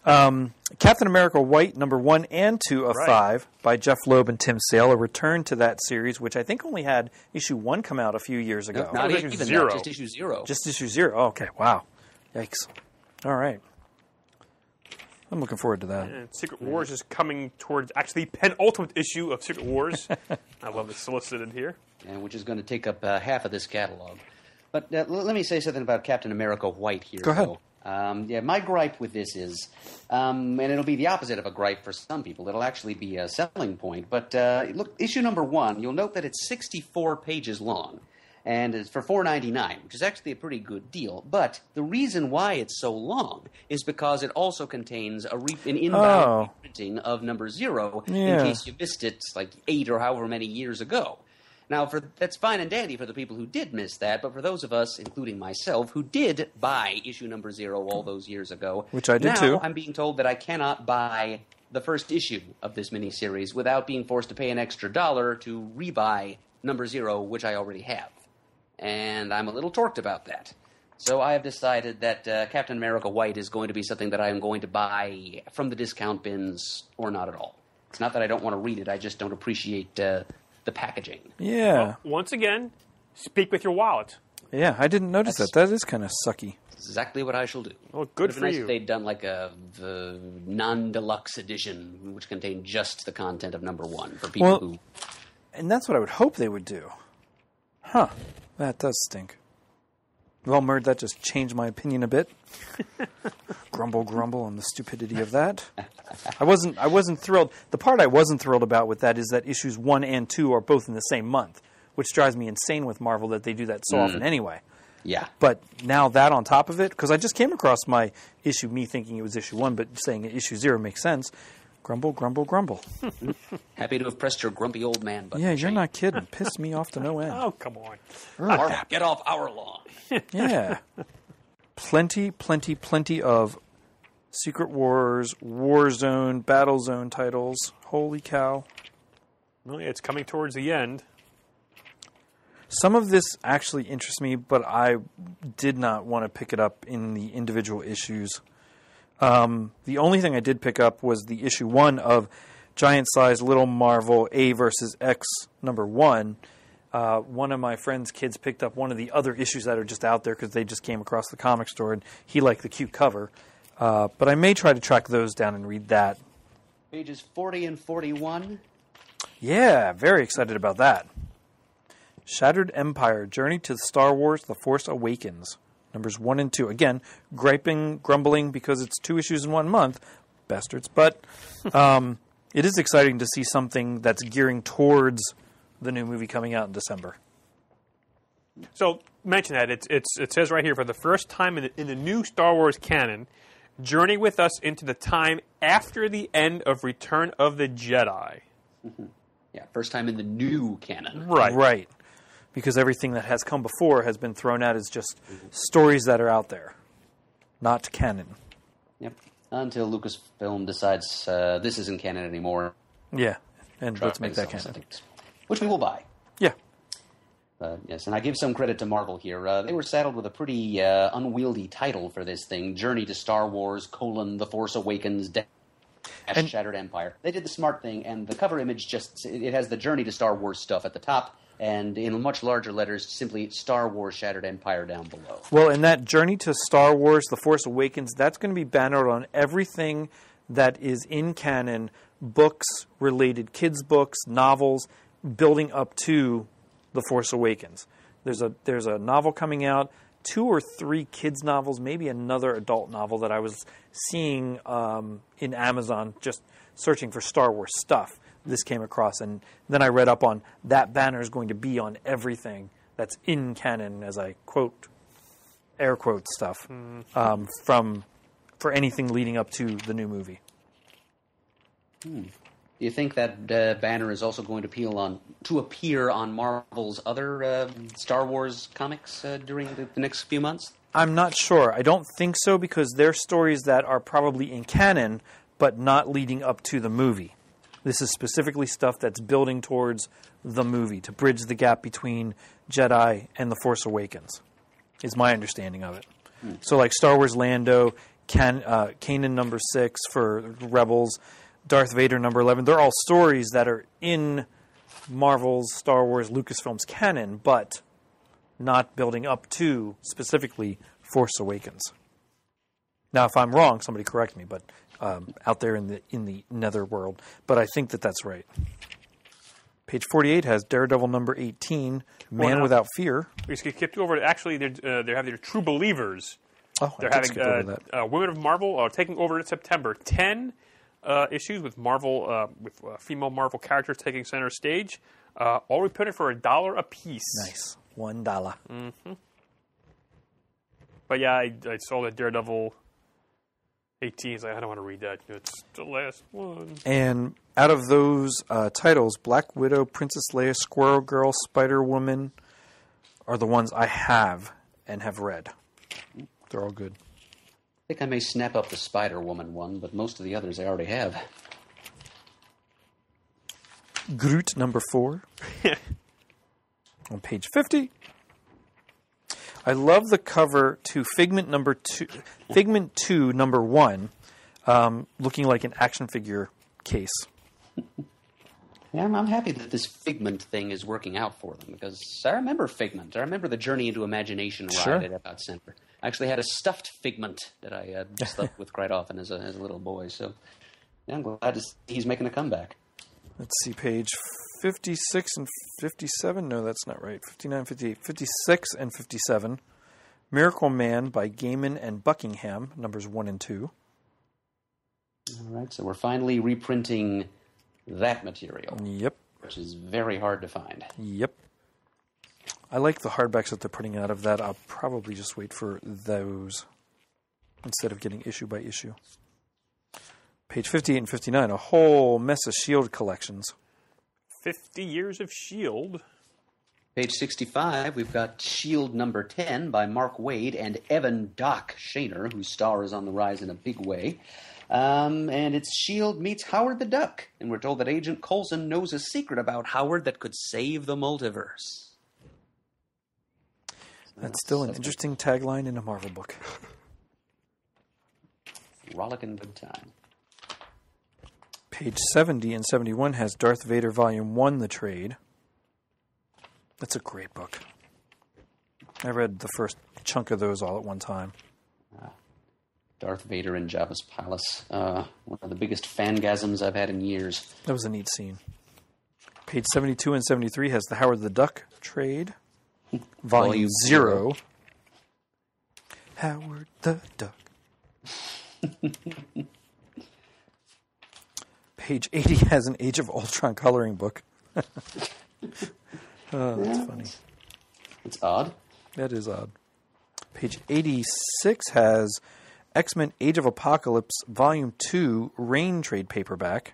Captain America White, number 1 and 2 of 5, by Jeff Loeb and Tim Sale, a return to that series, which I think only had issue 1 come out a few years ago. Not issue even 0. that, just issue 0. Just issue 0. Oh, okay, wow. Yikes. All right. I'm looking forward to that. And Secret Wars is coming towards actually the penultimate issue of Secret Wars. I love it solicited here. Which is going to take up half of this catalog. But let me say something about Captain America White here. Go ahead. My gripe with this is, and it'll be the opposite of a gripe for some people. It'll actually be a selling point. But look, issue number 1, you'll note that it's 64 pages long. And it's for $4.99, which is actually a pretty good deal. But the reason why it's so long is because it also contains an inbound reprinting of number 0 in case you missed it like 8 or however many years ago. Now, that's fine and dandy for the people who did miss that, but for those of us, including myself, who did buy issue number 0 all those years ago, Which I did now too. I'm being told that I cannot buy the first issue of this miniseries without being forced to pay an extra $1 to rebuy number 0, which I already have. And I'm a little torqued about that. So I have decided that Captain America White is going to be something that I am going to buy from the discount bins or not at all. It's not that I don't want to read it, I just don't appreciate the packaging. Yeah. Once again, speak with your wallet. Yeah, I didn't notice that. That is kind of sucky. Exactly what I shall do. Well, good It would for be nice you. if they'd done like the non-deluxe edition, which contained just the content of number 1 for people Well- who... And that's what I would hope they would do. Huh. That does stink. Well, Murd, that just changed my opinion a bit. Grumble, grumble on the stupidity of that. I wasn't thrilled. The part I wasn't thrilled about with that is that issues 1 and 2 are both in the same month, which drives me insane with Marvel that they do that so often anyway. Yeah. But now that on top of it, because I just came across my issue, me thinking it was issue 1, but saying issue 0 makes sense. Grumble, grumble, grumble. Happy to have pressed your grumpy old man button. Yeah, you're Shane. not kidding. Pissed me off to no end. Oh, come on. Marvel, get off our lawn. Yeah. Plenty of Secret Wars, Warzone, Battlezone titles. Holy cow. Well, yeah, it's coming towards the end. Some of this actually interests me, but I did not want to pick it up in the individual issues. The only thing I did pick up was the issue 1 of Giant Size Little Marvel A versus X number 1. One of my friend's kids picked up one of the other issues that are just out there because they just came across the comic store and he liked the cute cover. But I may try to track those down and read that. Pages 40 and 41. Yeah, very excited about that. Shattered Empire, Journey to Star Wars, The Force Awakens. Numbers 1 and 2. Again, grumbling because it's 2 issues in 1 month. Bastards. But it is exciting to see something that's gearing towards the new movie coming out in December. So, mention that. It says right here, for the first time in the new Star Wars canon, journey with us into the time after the end of Return of the Jedi. Yeah, first time in the new canon. Right. Because everything that has come before has been thrown out as just stories that are out there, not canon. Yep. Until Lucasfilm decides this isn't canon anymore. Yeah, and let's make that Based on canon. settings, which we will buy. Yeah. Yes, and I give some credit to Marvel here. They were saddled with a pretty unwieldy title for this thing, Journey to Star Wars, The Force Awakens, Shattered Empire. They did the smart thing, and the cover image it has the Journey to Star Wars stuff at the top, and in much larger letters, simply Star Wars Shattered Empire down below. Well, and that Journey to Star Wars, The Force Awakens, that's going to be bannered on everything that is in canon, books, related kids' books, novels, building up to The Force Awakens. There's a novel coming out, 2 or 3 kids' novels, maybe another adult novel that I was seeing in Amazon, just searching for Star Wars stuff. This came across, and then I read up on that banner is going to be on everything that's in canon, as I quote, air quote stuff, for anything leading up to the new movie. Do you think that banner is also going to appear on Marvel's other Star Wars comics during the next few months? I'm not sure. I don't think so because they're stories that are probably in canon, but not leading up to the movie. This is specifically stuff that's building towards the movie to bridge the gap between Jedi and The Force Awakens, is my understanding of it. So like Star Wars Lando, Kanan number 6 for Rebels, Darth Vader number 11, they're all stories that are in Marvel's Star Wars Lucasfilm's canon, but not building up to specifically Force Awakens. Now, if I'm wrong, somebody correct me, but out there in the netherworld. But I think that's right. Page 48 has Daredevil number 18, Man Without Fear. We skipped over. Actually, they have their True Believers. Oh, They're I did skip over having that. Women of Marvel are taking over in September. 10 issues with Marvel, with female Marvel characters taking center stage. All reprinted for $1 a piece. Nice. $1. But yeah, I saw that Daredevil 18 is like, I don't want to read that. It's the last one. And out of those titles, Black Widow, Princess Leia, Squirrel Girl, Spider-Woman are the ones I have and have read. They're all good. I think I may snap up the Spider-Woman one, but most of the others I already have. Groot number 4. On page 50. I love the cover to Figment number 2. Figment 2 number 1, looking like an action figure case. Yeah, I'm happy that this Figment thing is working out for them, because I remember Figment. I remember the Journey into Imagination Sure. ride at Epoch Center. I actually had a stuffed Figment that I slept with quite often as a little boy. So yeah, I'm glad to see he's making a comeback. Let's see, page 56 and 57. No, that's not right. 59, 58, 56 and 57. Miracle Man by Gaiman and Buckingham, numbers 1 and 2. All right, so we're finally reprinting that material, Yep. which is very hard to find. Yep. I like the hardbacks that they're putting out of that. I'll probably just wait for those instead of getting issue by issue. Page 58 and 59, a whole mess of S.H.I.E.L.D. collections. 50 Years of S.H.I.E.L.D. Page 65, we've got S.H.I.E.L.D. number 10 by Mark Waid and Evan Doc Shaner, whose star is on the rise in a big way. And it's S.H.I.E.L.D. meets Howard the Duck, and we're told that Agent Coulson knows a secret about Howard that could save the multiverse. That's still an interesting tagline in a Marvel book. Rollicking good time. Page 70 and 71 has Darth Vader Volume 1, The Trade. That's a great book. I read the first chunk of those all at one time. Darth Vader in Jabba's palace. One of the biggest fangasms I've had in years. That was a neat scene. Page 72 and 73 has the Howard the Duck Trade. Volume 0. Howard the Duck. Page 80 has an Age of Ultron coloring book. Oh, that's funny. It's odd. That is odd. Page 86 has X-Men Age of Apocalypse Volume 2 Rain trade paperback.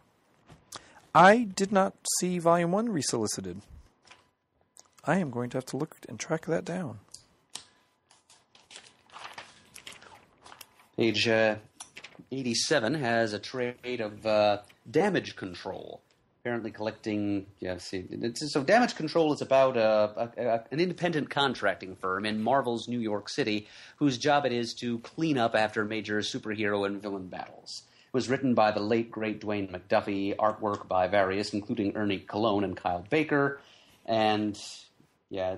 I did not see Volume 1 resolicited. I am going to have to look and track that down. Page 87 has a trade of Damage Control. Apparently collecting... So Damage Control is about an independent contracting firm in Marvel's New York City whose job it is to clean up after major superhero and villain battles. It was written by the late, great Dwayne McDuffie, artwork by various, including Ernie Colon and Kyle Baker, and... yeah,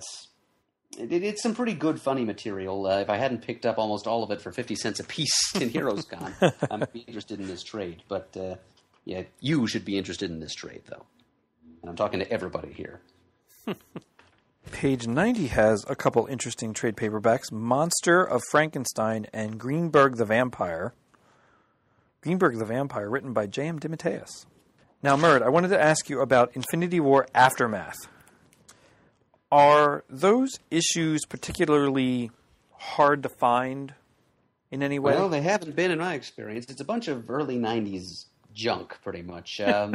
it's some pretty good, funny material. If I hadn't picked up almost all of it for 50 cents a piece in HeroesCon, I might be interested in this trade. But, yeah, you should be interested in this trade, though. And I'm talking to everybody here. Page 90 has a couple interesting trade paperbacks. Monster of Frankenstein and Greenberg the Vampire. Greenberg the Vampire, written by J.M. DeMatteis. Now, Murd, I wanted to ask you about Infinity War Aftermath. Are those issues particularly hard to find in any way? Well, they haven't been in my experience. It's a bunch of early 90s junk, pretty much. Yeah,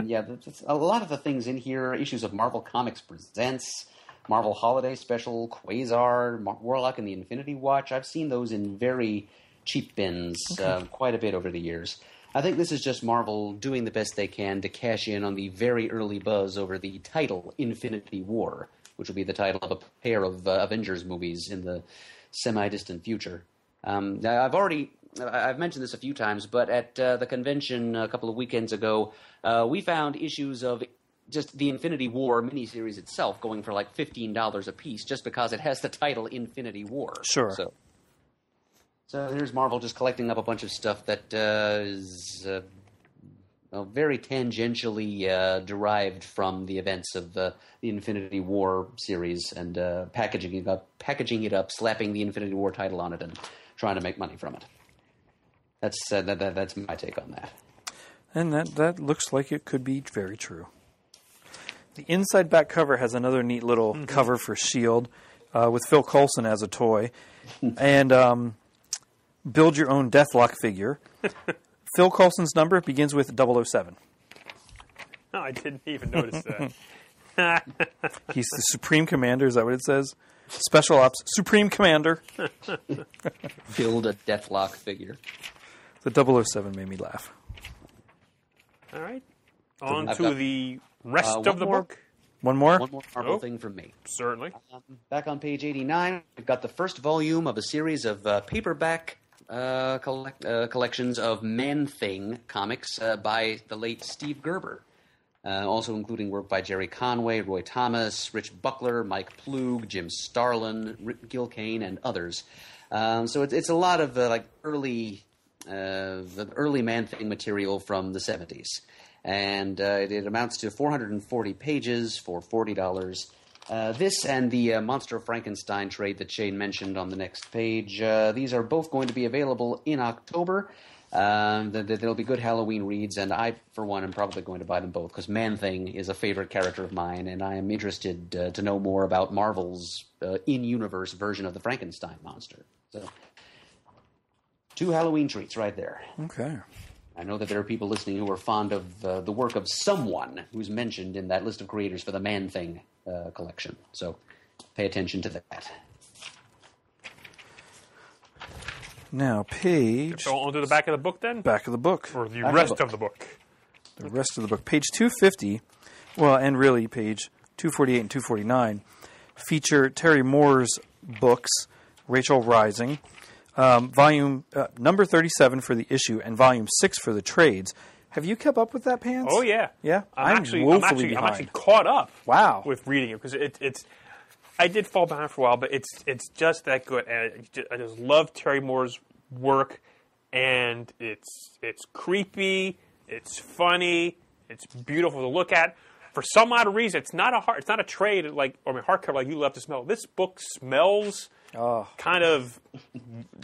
a lot of the things in here, issues of Marvel Comics Presents, Marvel Holiday Special, Quasar, Warlock and the Infinity Watch. I've seen those in very cheap bins quite a bit over the years. I think this is just Marvel doing the best they can to cash in on the very early buzz over the title Infinity War, which will be the title of a pair of Avengers movies in the semi-distant future. I've mentioned this a few times, but at the convention a couple of weekends ago, we found issues of just the Infinity War miniseries itself going for like $15 a piece just because it has the title Infinity War. Sure. So here's Marvel just collecting up a bunch of stuff that is very tangentially derived from the events of the Infinity War series and packaging it up, slapping the Infinity War title on it, and trying to make money from it. That's my take on that. And that looks like it could be very true. The inside back cover has another neat little cover for S.H.I.E.L.D. With Phil Coulson as a toy. And build your own Deathlock figure. Phil Coulson's number begins with 007. No, I didn't even notice that. He's the Supreme Commander. Is that what it says? Special Ops Supreme Commander. Build a Deathlock figure. The 007 made me laugh. All right. On I've to got, the rest one of the more. book. One more? One more Marvel Oh. thing from me. Certainly. Back on page 89, we've got the first volume of a series of paperback collections of Man-Thing comics by the late Steve Gerber. Also including work by Jerry Conway, Roy Thomas, Rich Buckler, Mike Plug, Jim Starlin, Rick Gil Kane, and others. So it's a lot of the early Man-Thing material from the 70s. And it amounts to 440 pages for $40. This and the Monster of Frankenstein trade that Shane mentioned on the next page, these are both going to be available in October. They'll be good Halloween reads, and I, for one, am probably going to buy them both, because Man-Thing is a favorite character of mine, and I am interested to know more about Marvel's in-universe version of the Frankenstein monster. So, 2 Halloween treats right there. Okay. I know that there are people listening who are fond of the work of someone who's mentioned in that list of creators for the Man-Thing collection. So pay attention to that. Now, page... So on to the back of the book then? Back of the book. Or the Back of rest the of the book? The rest of the book. Page 250, well, and really page 248 and 249, feature Terry Moore's books, Rachel Rising, volume number 37 for the issue, and volume 6 for the trades. Have you kept up with that, Pants? Oh, yeah. Yeah? I'm actually caught up Wow. with reading it, because it's... I did fall behind for a while, but it's just that good. And I just love Terry Moore's work, and it's creepy, it's funny, it's beautiful to look at. For some odd reason, it's not a trade hardcover like you love to smell. This book smells kind of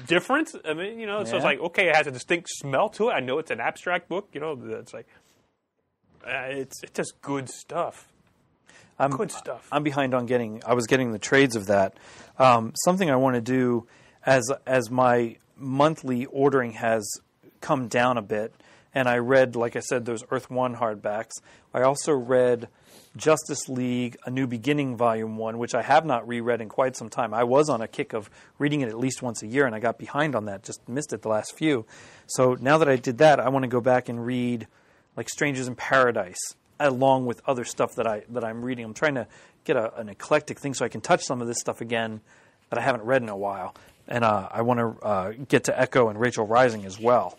different. I mean, so it's like, okay, it has a distinct smell to it. I know it's an abstract book. It's like it's just good stuff. Good stuff. I'm behind on I was getting the trades of that. Something I want to do as my monthly ordering has come down a bit, and I read, like I said, those Earth 1 hardbacks. I also read Justice League, A New Beginning, Volume 1, which I have not reread in quite some time. I was on a kick of reading it at least once a year, and I got behind on that, just missed it the last few. So now that I did that, I want to go back and read, like, Strangers in Paradise, along with other stuff that I'm reading. I'm trying to get an eclectic thing so I can touch some of this stuff again that I haven't read in a while. And I want to get to Echo and Rachel Rising as well.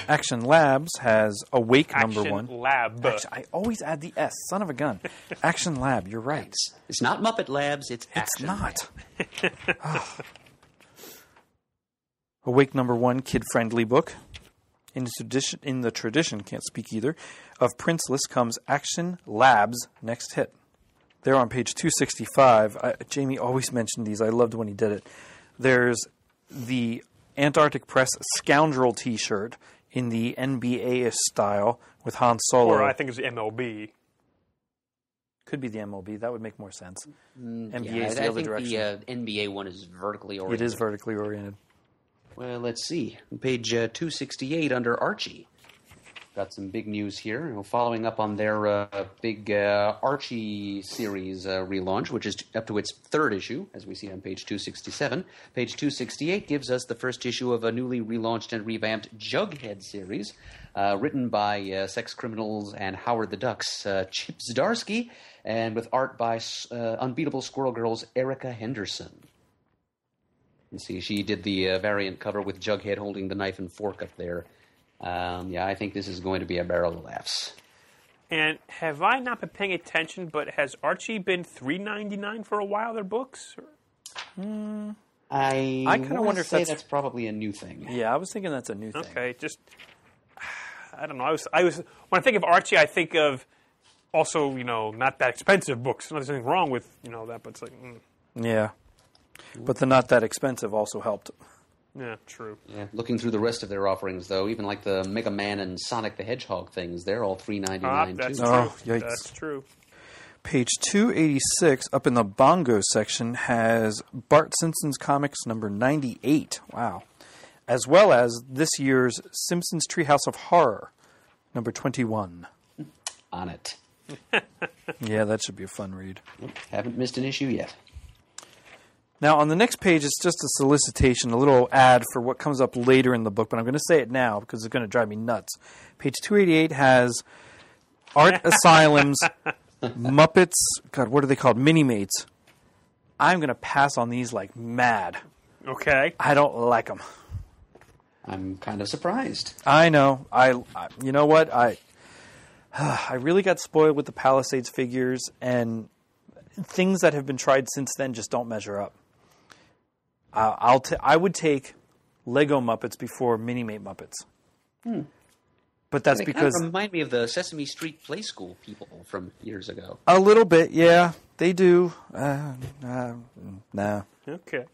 Action Labs has Awake number 1. Action Lab. I always add the S. Son of a gun. Action Lab, you're right. It's not Muppet Labs, it's Action. It's not. Awake number 1, kid-friendly book. In the tradition, can't speak either, of Princeless comes Action Labs' next hit. They're on page 265. Jamie always mentioned these. I loved when he did it. There's the Antarctic Press Scoundrel T-shirt in the NBA style with Han Solo. Or I think it's MLB. Could be the MLB. That would make more sense. NBA Yeah, is the I other think direction. the NBA one is vertically It oriented. is vertically oriented. Well, let's see. Page 268 under Archie. Got some big news here. Following up on their big Archie series relaunch, which is up to its 3rd issue, as we see on page 267. Page 268 gives us the first issue of a newly relaunched and revamped Jughead series, written by sex criminals and Howard the Duck's Chip Zdarsky, and with art by Unbeatable Squirrel Girl's Erica Henderson. You see, she did the variant cover with Jughead holding the knife and fork up there. I think this is going to be a barrel of laughs. And have I not been paying attention, but has Archie been $3.99 for a while, their books? I kind of wonder if that's probably a new thing. Yeah, I was thinking that's a new thing. Okay, I don't know. I was when I think of Archie, I think of also, not that expensive books. There's nothing wrong with, that, but it's like... Yeah. But the not that expensive also helped. Yeah, true. Yeah, looking through the rest of their offerings, though, even like the Mega Man and Sonic the Hedgehog things, they're all $3.99 That's too. true. Oh, yikes. That's true. Page 286, up in the Bongo section, has Bart Simpson's Comics number 98. Wow. as well as this year's Simpsons Treehouse of Horror, number 21. On it. Yeah, that should be a fun read. Haven't missed an issue yet. Now, on the next page, it's just a solicitation, a little ad for what comes up later in the book, but I'm going to say it now because it's going to drive me nuts. Page 288 has Art Asylum's Muppets, God, what are they called? Mini-Mates. I'm going to pass on these like mad. Okay. I don't like them. I'm kind of surprised. I know. You know what? I really got spoiled with the Palisades figures, and things that have been tried since then just don't measure up. I would take Lego Muppets before Mini-Mate Muppets. But that's They because... kind of remind me of the Sesame Street Play School people from years ago. A little bit, yeah. They do. Nah. Okay.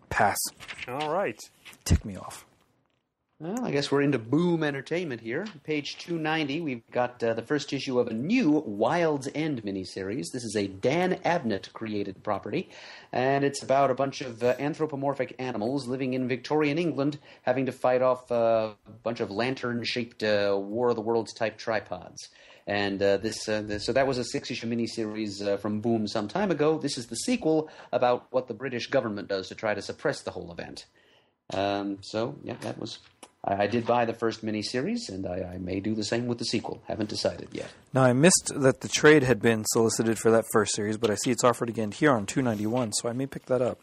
Pass. All right. Tick me off. Well, I guess we're into Boom Entertainment here. Page 290, we've got the first issue of a new Wild's End miniseries. This is a Dan Abnett-created property, and it's about a bunch of anthropomorphic animals living in Victorian England having to fight off a bunch of lantern-shaped War of the Worlds type tripods. And so that was a 6-issue miniseries from Boom some time ago. This is the sequel about what the British government does to try to suppress the whole event. That was... I did buy the first miniseries, and I may do the same with the sequel. Haven't decided yet. Now, I missed that the trade had been solicited for that first series, but I see it's offered again here on 291, so I may pick that up.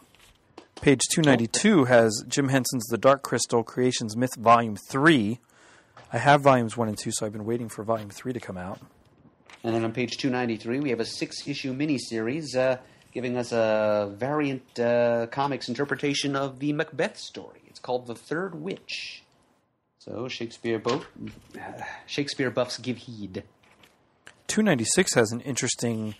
Page 292 has Jim Henson's The Dark Crystal Creations Myth Volume 3. I have Volumes 1 and 2, so I've been waiting for Volume 3 to come out. And then on page 293, we have a 6-issue miniseries giving us a variant comics interpretation of the Macbeth story. It's called The Third Witch. So Shakespeare buffs give heed. 296 has an interesting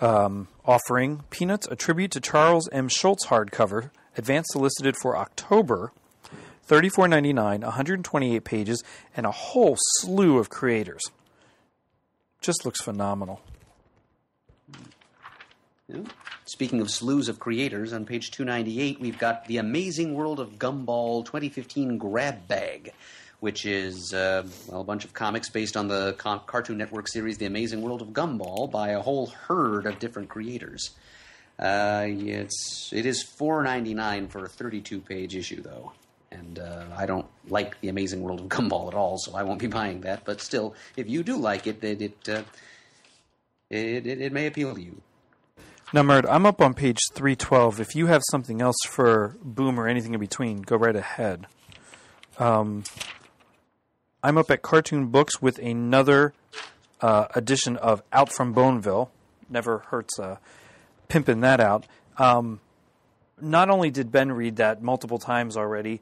offering. Peanuts, a tribute to Charles M. Schultz hardcover, advance solicited for October, $34.99, 128 pages, and a whole slew of creators. Just looks phenomenal. Yeah. Speaking of slews of creators, on page 298, we've got The Amazing World of Gumball 2015 Grab Bag, which is a bunch of comics based on the Cartoon Network series The Amazing World of Gumball by a whole herd of different creators. It is $4.99 for a 32-page issue, though. And I don't like The Amazing World of Gumball at all, so I won't be buying that. But still, if you do like it, it may appeal to you. Now, Mert, I'm up on page 312. If you have something else for Boom or anything in between, go right ahead. I'm up at Cartoon Books with another edition of Out from Boneville. Never hurts pimping that out. Not only did Ben read that multiple times already,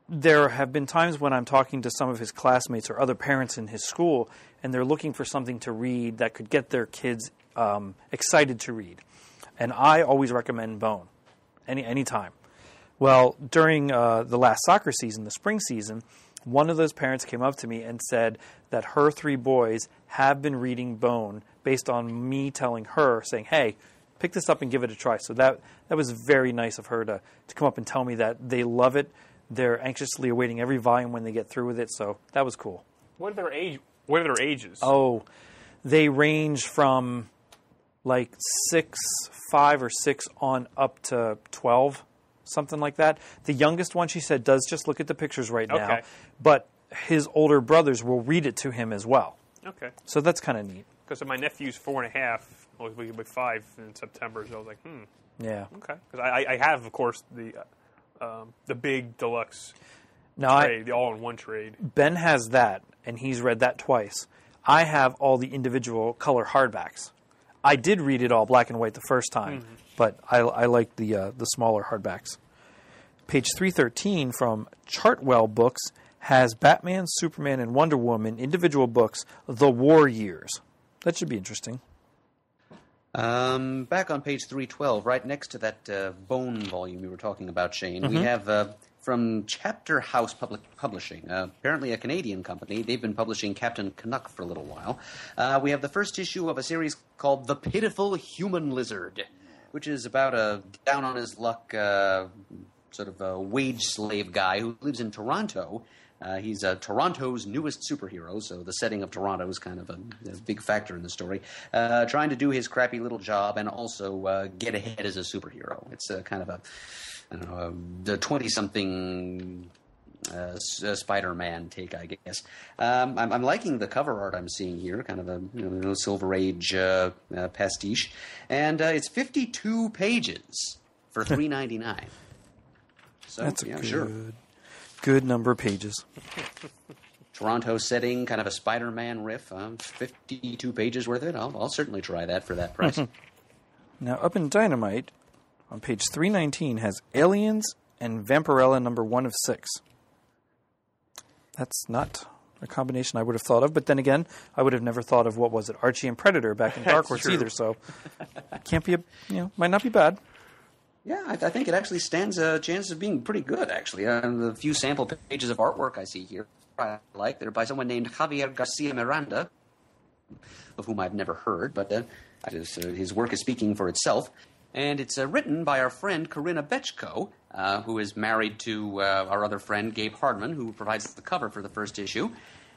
there have been times when I'm talking to some of his classmates or other parents in his school, and they're looking for something to read that could get their kids excited to read. And I always recommend Bone, anytime. Well, during the last soccer season, the spring season, one of those parents came up to me and said that her 3 boys have been reading Bone based on me telling her, saying, hey, pick this up and give it a try. So that was very nice of her to come up and tell me that they love it. They're anxiously awaiting every volume when they get through with it, so that was cool. What are their ages? Oh, they range from like 5 or 6 on up to 12, something like that. The youngest one, she said, does just look at the pictures right now. Okay. But his older brothers will read it to him as well. Okay. So that's kind of neat. Because my nephew's 4.5, well, he'll be 5 in September, so I was like, Yeah. okay. Because I have, of course, the big deluxe Now, trade, the all-in-one trade. Ben has that, and he's read that twice. I have all the individual color hardbacks. I did read it all black and white the first time, but I like the smaller hardbacks. Page 313 from Chartwell Books has Batman, Superman, and Wonder Woman individual books, The War Years. That should be interesting. Back on page 312, right next to that Bone volume you were talking about, Shane, we have from Chapter House Publishing, apparently a Canadian company. They've been publishing Captain Canuck for a little while. We have the first issue of a series called The Pitiful Human Lizard, which is about a down-on-his-luck sort of a wage slave guy who lives in Toronto. He's Toronto's newest superhero, so the setting of Toronto is kind of a big factor in the story. Trying to do his crappy little job and also get ahead as a superhero. It's kind of the 20-something Spider-Man take, I guess. I'm liking the cover art I'm seeing here, kind of a Silver Age pastiche, and it's 52 pages for $3.99. So That's a sure. Good number of pages. Toronto setting, kind of a Spider-Man riff. 52 pages worth of it. I'll certainly try that for that price. Now, up in Dynamite, on page 319, has Aliens and Vampirella number 1 of 6. That's not a combination I would have thought of, but then again, I would have never thought of, what was it, Archie and Predator back in Dark Horse either, so can't be might not be bad. Yeah, I think it actually stands a chance of being pretty good, actually. The few sample pages of artwork I see here, I like. They're by someone named Javier Garcia Miranda, of whom I've never heard, but his work is speaking for itself. And it's written by our friend Corinna Bechko, who is married to our other friend Gabe Hardman, who provides the cover for the first issue.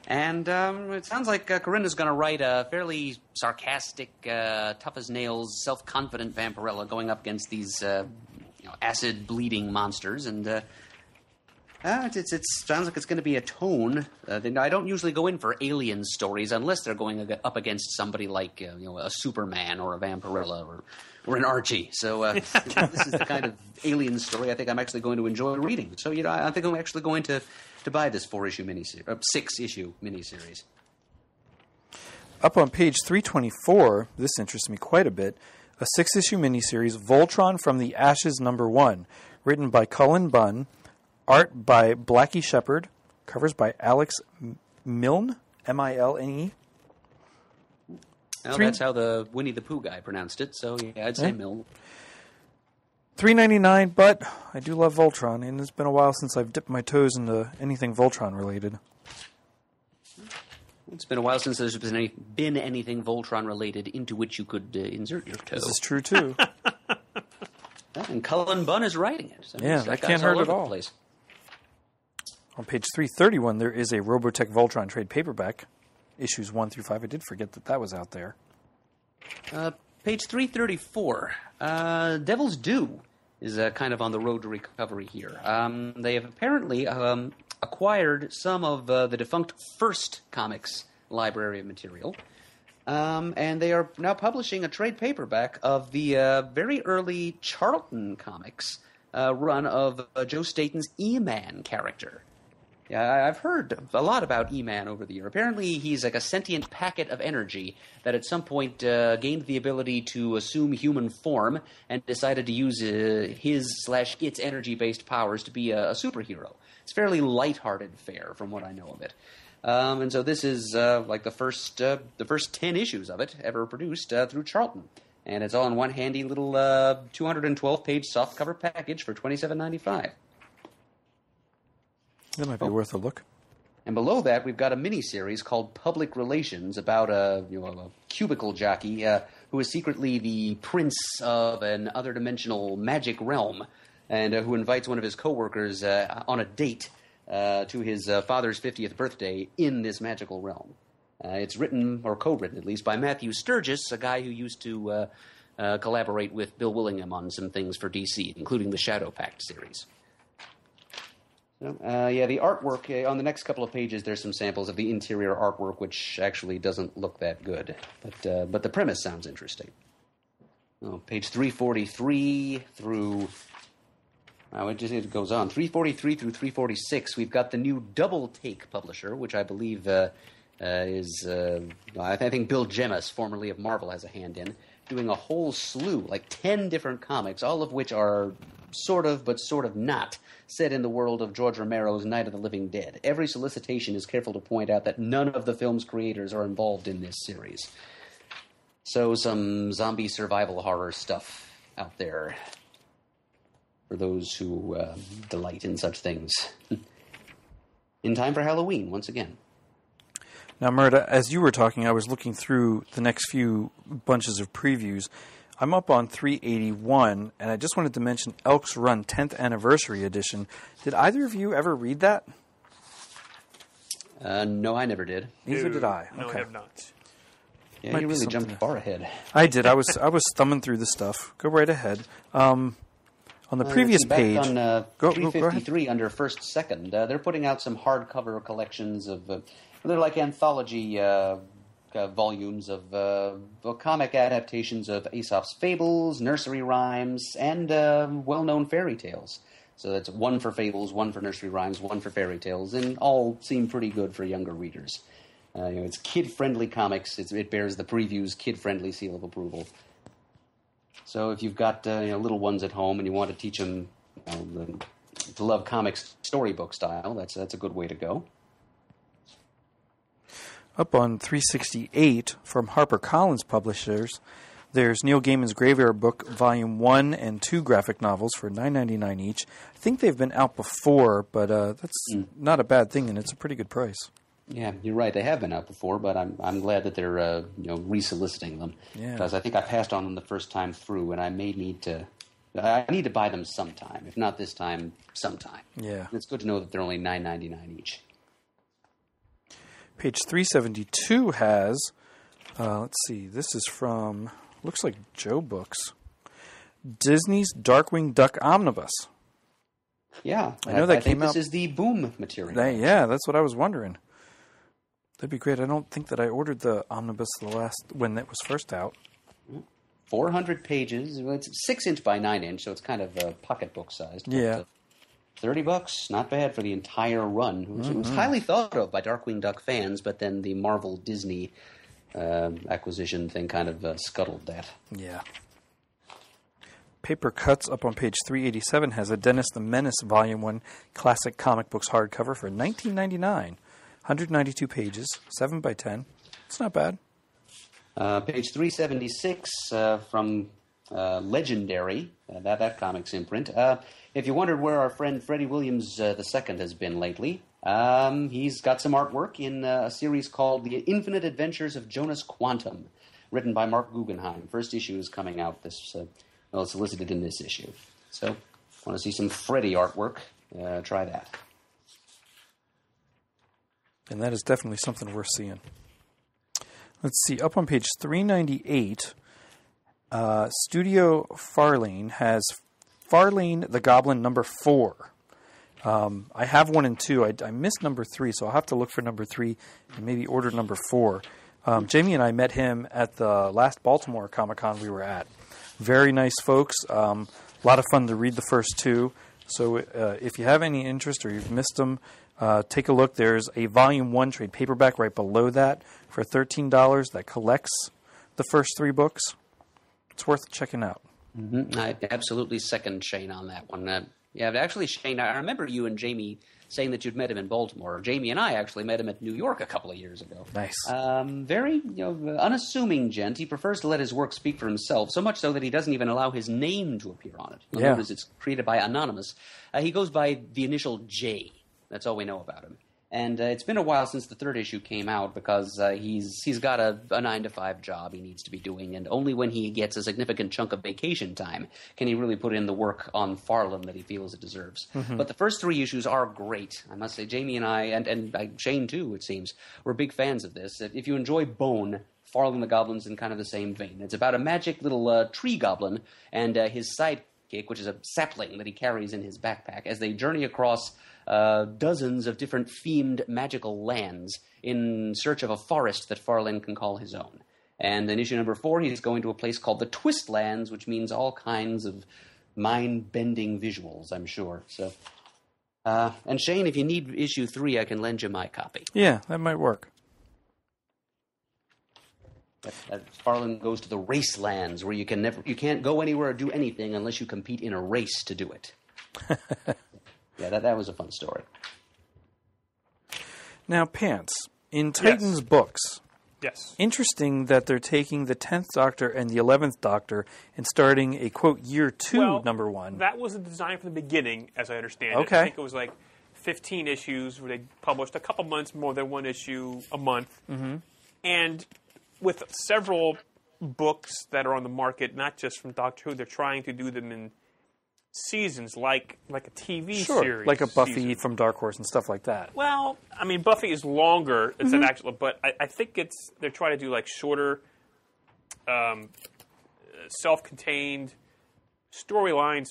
And it sounds like Corinna's going to write a fairly sarcastic, tough-as-nails, self-confident Vampirella going up against these acid-bleeding monsters. And it sounds like it's going to be a tone. I don't usually go in for alien stories unless they're going up against somebody like a Superman or a Vampirella or an Archie. So this is the kind of alien story I think I'm actually going to enjoy reading. So I think I'm actually going to buy this 6-issue miniseries. Up on page 324, this interests me quite a bit, a 6-issue miniseries, Voltron from the Ashes number 1, written by Cullen Bunn, art by Blackie Shepherd, covers by Alex Milne, M-I-L-N-E. Well, that's how the Winnie the Pooh guy pronounced it, so yeah, I'd say Milne. $3.99, but I do love Voltron, and it's been a while since I've dipped my toes into anything Voltron-related. It's been a while since there's been anything Voltron-related into which you could insert your toe. This is true, too. And Cullen Bunn is writing it. So yeah, that can't hurt at all. On page 331, there is a Robotech Voltron trade paperback, issues 1 through 5. I did forget that was out there. Page 334, Devil's Due is kind of on the road to recovery here. They have apparently acquired some of the defunct First Comics library of material, and they are now publishing a trade paperback of the very early Charlton Comics run of Joe Staton's E-Man character. Yeah, I've heard a lot about E-Man over the year. Apparently, he's like a sentient packet of energy that at some point gained the ability to assume human form and decided to use his/its energy-based powers to be a superhero. It's fairly lighthearted fare, from what I know of it. And so this is like the first 10 issues of it ever produced through Charlton. And it's all in one handy little 212-page softcover package for $27.95. That might be worth a look. And below that, we've got a mini-series called Public Relations about a cubicle jockey who is secretly the prince of an other-dimensional magic realm and who invites one of his coworkers on a date to his father's 50th birthday in this magical realm. It's written, or co-written at least, by Matthew Sturgis, a guy who used to collaborate with Bill Willingham on some things for DC, including the Shadow Pact series. The artwork, on the next couple of pages, there's some samples of the interior artwork, which actually doesn't look that good. But the premise sounds interesting. Page 343 through... it goes on. 343 through 346, we've got the new Double Take publisher, which I believe is... I think Bill Jemas, formerly of Marvel, has a hand in, doing a whole slew, like 10 different comics, all of which are sort of, but sort of not, set in the world of George Romero's Night of the Living Dead. Every solicitation is careful to point out that none of the film's creators are involved in this series. So some zombie survival horror stuff out there for those who delight in such things. In time for Halloween, once again. Now, Murda, as you were talking, I was looking through the next few bunches of previews. I'm up on 381, and I just wanted to mention Elk's Run 10th Anniversary Edition. Did either of you ever read that? No, I never did. Neither did I. No, Okay. I have not. Yeah, Might you be really something jumped far ahead. I did. I was thumbing through the stuff. Go right ahead. On the previous Back page, on go ahead. 353 under First Second, they're putting out some hardcover collections of they're like anthology volumes of comic adaptations of Aesop's fables, nursery rhymes, and well-known fairy tales. So that's one for fables, one for nursery rhymes, one for fairy tales, and all seem pretty good for younger readers. It's kid-friendly comics. It bears the preview's kid-friendly seal of approval. So if you've got little ones at home and you want to teach them to love comics storybook style, that's a good way to go. Up on 368 from HarperCollins Publishers, there's Neil Gaiman's Graveyard Book, Volume 1 and 2 graphic novels for $9.99 each. I think they've been out before, but that's not a bad thing, and it's a pretty good price. Yeah, you're right. They have been out before, but I'm glad that they're resoliciting them. Yeah. Because I think I passed on them the first time through, and I may need to. I need to buy them sometime. If not this time, sometime. Yeah. It's good to know that they're only $9.99 each. Page 372 has, let's see, this is from, looks like Joe Books, Disney's Darkwing Duck Omnibus. Yeah, I know that think came out- This is the Boom material. Yeah, that's what I was wondering. That'd be great. I don't think that I ordered the omnibus when it was first out. 400 pages. Well, it's 6-inch by 9-inch, so it's kind of pocketbook sized. Yeah. $30, not bad for the entire run. It was highly thought of by Darkwing Duck fans, but then the Marvel Disney acquisition thing kind of scuttled that. Yeah. Paper Cuts up on page 387 has a Dennis the Menace Volume 1 Classic Comic Books hardcover for $19.99. 192 pages, 7 by 10. It's not bad. Page 376 from Legendary, that comics imprint. If you wondered where our friend Freddie Williams II has been lately, he's got some artwork in a series called The Infinite Adventures of Jonas Quantum, written by Mark Guggenheim. First issue is coming out it's solicited in this issue. So, want to see some Freddie artwork? Try that. And that is definitely something worth seeing. Let's see. Up on page 398, Studio Farlane has Farlane the Goblin number 4. I have 1 and 2. I missed number 3, so I'll have to look for number 3 and maybe order number 4. Jamie and I met him at the last Baltimore Comic-Con we were at. Very nice folks. A lot of fun to read the first 2. So if you have any interest or you've missed them, take a look. There's a Volume 1 trade paperback right below that for $13 that collects the first 3 books. It's worth checking out. Mm-hmm. I absolutely second Shane on that one. Yeah, but actually, Shane, I remember you and Jamie saying that you'd met him in Baltimore. Jamie and I actually met him at New York a couple of years ago. Nice. Very unassuming gent. He prefers to let his work speak for himself, so much so that he doesn't even allow his name to appear on it. You'll Yeah. notice it's created by Anonymous. He goes by the initial J. That's all we know about him. And it's been a while since the 3rd issue came out because he's got a 9-to-5 job he needs to be doing, and only when he gets a significant chunk of vacation time can he really put in the work on Farland that he feels it deserves. But the first 3 issues are great. I must say, Jamie and I, and Shane too, it seems, were big fans of this. If you enjoy Bone, Farland the Goblin's in kind of the same vein. It's about a magic little tree goblin and his sidekick, which is a sapling that he carries in his backpack, as they journey across dozens of different themed magical lands in search of a forest that Farland can call his own. And in issue number 4, he's going to a place called the Twistlands, which means all kinds of mind-bending visuals, I'm sure. So, and Shane, if you need issue 3, I can lend you my copy. Yeah, that might work. Farland goes to the Racelands, where you can't go anywhere or do anything unless you compete in a race to do it. Yeah, that was a fun story. Now, Pants, in Titan's books, Yes. interesting that they're taking the 10th Doctor and the 11th Doctor and starting a, quote, year 2, Well, number 1. That was the design from the beginning, as I understand it. Okay. I think it was like 15 issues where they published a couple months more than 1 issue a month. Mm-hmm. And with several books that are on the market, not just from Doctor Who. They're trying to do them in seasons, like a TV series. Like a Buffy season. from Dark Horse and stuff like that. Well, I mean, Buffy is longer. It's an actual, but I think they're trying to do like shorter, self-contained storylines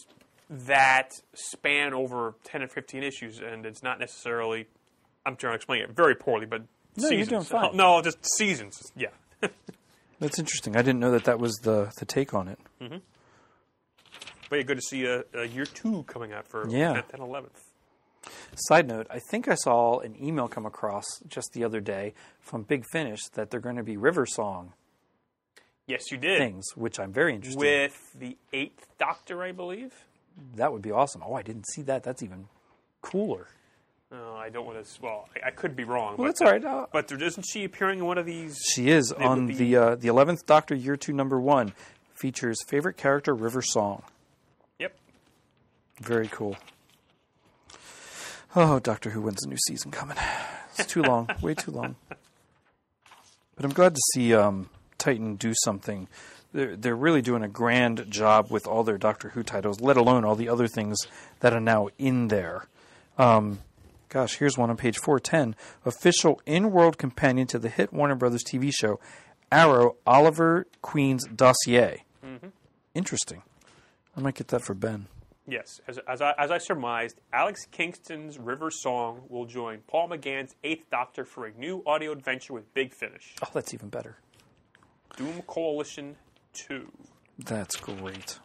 that span over 10 or 15 issues, and it's not necessarily. I'm trying to explain it very poorly, but No, seasons. you're doing fine. No, just seasons. Yeah. That's interesting. I didn't know that was the take on it. But yeah, good to see a year 2 coming out for Yeah. 10th and 11th. Side note, I think I saw an email come across just the other day from Big Finish that they're going to be River Song Yes, you did. things, which I'm very interested in. With the 8th Doctor, I believe. That would be awesome. Oh, I didn't see that. That's even cooler. No, I don't want to. Well, I could be wrong. Well, but that's all right. But isn't she appearing in one of these? She is It on would the be- 11th Doctor, Year 2, Number 1. Features favorite character, River Song. Yep. Very cool. Oh, Doctor Who, when's the new season coming? It's too long. Way too long. But I'm glad to see Titan do something. They're really doing a grand job with all their Doctor Who titles, let alone all the other things that are now in there. Gosh, here's one on page 410. Official in-world companion to the hit Warner Brothers TV show, Arrow, Oliver Queen's Dossier. Interesting. I might get that for Ben. Yes, as I surmised, Alex Kingston's River Song will join Paul McGann's 8th Doctor for a new audio adventure with Big Finish. Oh, that's even better. Doom Coalition 2. That's great.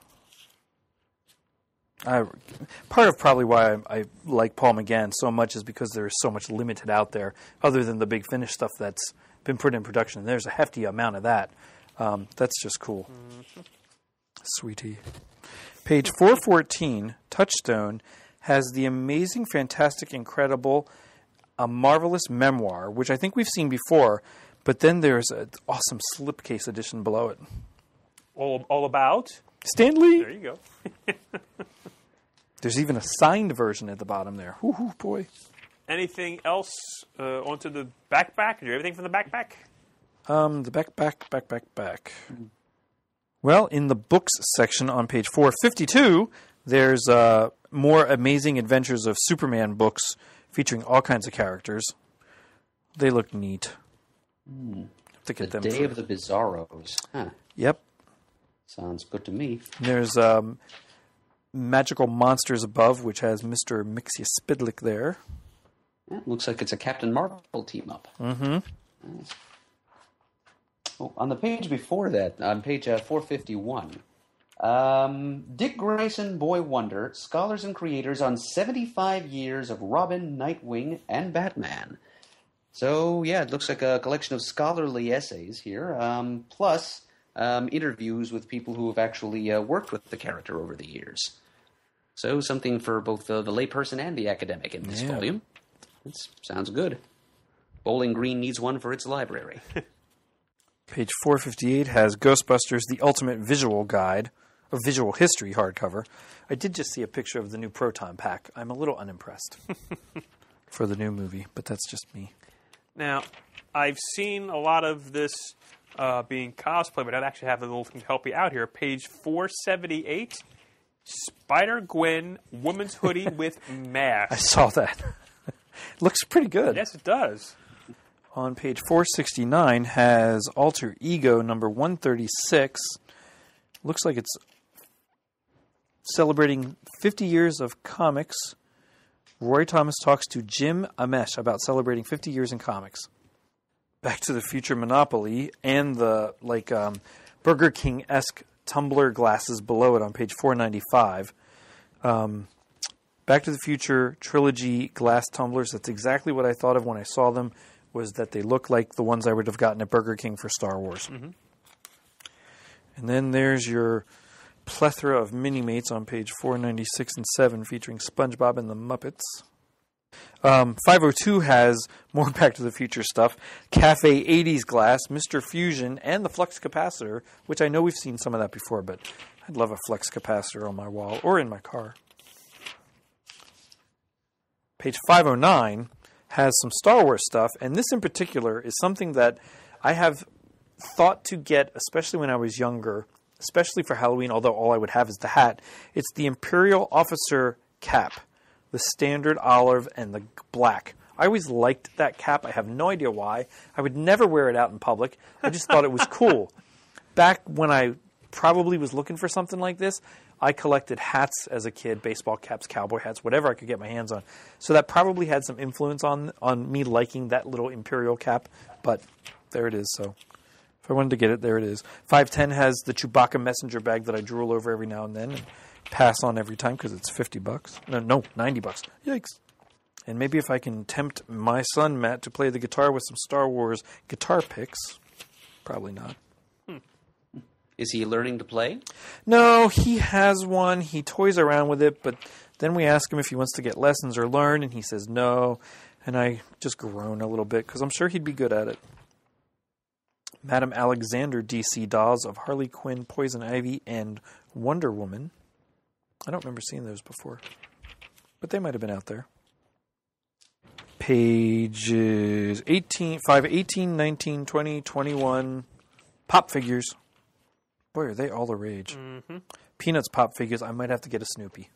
Part of probably why I like Paul McGann so much is because there's so much limited out there, other than the Big Finish stuff that's been put in production. There's a hefty amount of that. That's just cool. Sweetie. Page 414, Touchstone, has the amazing, fantastic, incredible, a marvelous memoir, which I think we've seen before, but then there's an awesome slipcase edition below it. All about? Stan Lee! There you go. There's even a signed version at the bottom there. Ooh, boy. Anything else onto the backpack? Do you have anything from the backpack? The back. Well, in the books section on page 452, there's more amazing adventures of Superman books featuring all kinds of characters. They look neat. To get The them Day for- of the Bizarros. Huh. Yep. Sounds good to me. There's Magical Monsters Above, which has Mr. Mixia Spidlick there. Yeah, looks like it's a Captain Marvel team up. Mm-hmm. Nice. Oh, on the page before that, on page 451, Dick Grayson, Boy Wonder, Scholars and Creators on 75 Years of Robin, Nightwing, and Batman. So, yeah, it looks like a collection of scholarly essays here, plus interviews with people who have actually worked with the character over the years. So, something for both the layperson and the academic in this Yeah. volume. That sounds good. Bowling Green needs one for its library. Page 458 has Ghostbusters, The Ultimate Visual Guide, a visual history hardcover. I did just see a picture of the new Proton Pack. I'm a little unimpressed for the new movie, but that's just me. Now, I've seen a lot of this being cosplay, but I'd actually have a little thing to help you out here. Page 478, Spider-Gwen woman's hoodie with I mask. saw that. Looks pretty good. Yes, it does. On page 469 has Alter Ego number 136. Looks like it's celebrating 50 years of comics. Roy Thomas talks to Jim Amesh about celebrating 50 years in comics. Back to the Future Monopoly and the Burger King-esque tumbler glasses below it on page 495. Back to the Future trilogy glass tumblers. That's exactly what I thought of when I saw them, was that they look like the ones I would have gotten at Burger King for Star Wars. Mm-hmm. And then there's your plethora of mini-mates on page 496 and 7 featuring SpongeBob and the Muppets. 502 has more Back to the Future stuff. Cafe 80s glass, Mr. Fusion, and the flux capacitor, which I know we've seen some of that before, but I'd love a flux capacitor on my wall or in my car. Page 509 has some Star Wars stuff, and this in particular is something that I have thought to get, especially when I was younger, especially for Halloween, although all I would have is the hat. It's the Imperial Officer cap, the standard olive and the black. I always liked that cap. I have no idea why. I would never wear it out in public. I just thought it was cool. Back when I probably was looking for something like this, I collected hats as a kid, baseball caps, cowboy hats, whatever I could get my hands on. So that probably had some influence on me liking that little Imperial cap, but there it is. So if I wanted to get it, there it is. 510 has the Chewbacca messenger bag that I drool over every now and then and pass on every time because it's $50. No, $90. Yikes. And maybe if I can tempt my son, Matt, to play the guitar with some Star Wars guitar picks. Probably not. Is he learning to play? No, he has one. He toys around with it, but then we ask him if he wants to get lessons or learn, and he says no. And I just groan a little bit because I'm sure he'd be good at it. Madam Alexander DC dolls of Harley Quinn, Poison Ivy, and Wonder Woman. I don't remember seeing those before, but they might have been out there. Pages 18, 19, 20, 21. Pop figures. Boy, are they all the rage. Mm-hmm. Peanuts pop figures. I might have to get a Snoopy.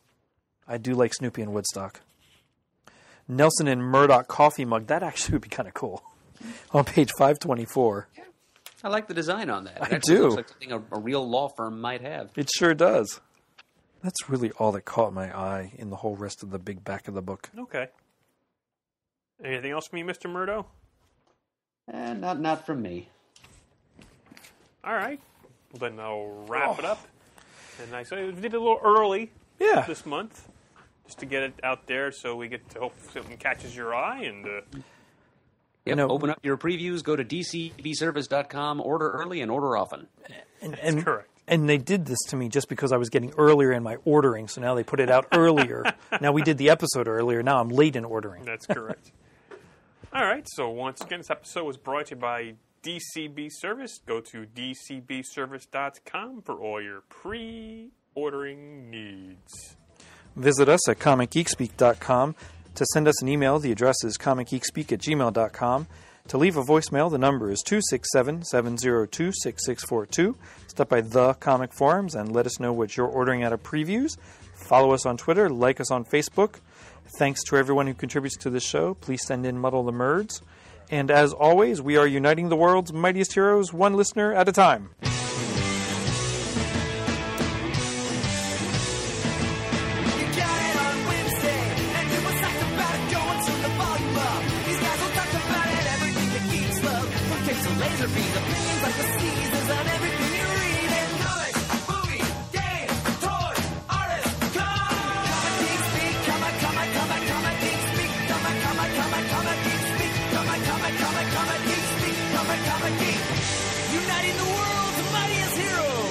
I do like Snoopy and Woodstock. Nelson and Murdoch coffee mug. That actually would be kind of cool. On page 524. I like the design on that. It I actually do. looks like something a real law firm might have. It sure does. That's really all that caught my eye in the whole rest of the big back of the book. Okay. Anything else from you, Mr. Murdo? Not from me. All right. Well, then I'll wrap it up. And I said we did it a little early this month, just to get it out there so we get to hope something catches your eye. And Open up your previews, go to dcbservice.com, order early and order often. That's correct. And they did this to me just because I was getting earlier in my ordering, so now they put it out earlier. Now we did the episode earlier, now I'm late in ordering. That's correct. All right, so once again, this episode was brought to you by DCB Service. Go to dcbservice.com for all your pre-ordering needs. Visit us at comicgeekspeak.com. To send us an email, the address is comicgeekspeak@gmail.com. To leave a voicemail, the number is 267-702-6642. Stop by the Comic Forums and let us know what you're ordering out of previews. Follow us on Twitter, like us on Facebook. Thanks to everyone who contributes to this show. Please send in Muddle the Merds. And as always, we are uniting the world's mightiest heroes, one listener at a time. You got it on Wednesday, and you were psyched about it, going to the volume up. These guys will talk about it, everything that geeks love. From cakes to laser beams, opinions like the seasons on everything you read. And comics, movies, games, toys, artists, Comic Geek Speak, Comic Geek Speak, Comic Geek Speak, Comic Geek Speak, Comic Geek. Uniting the world's mightiest heroes.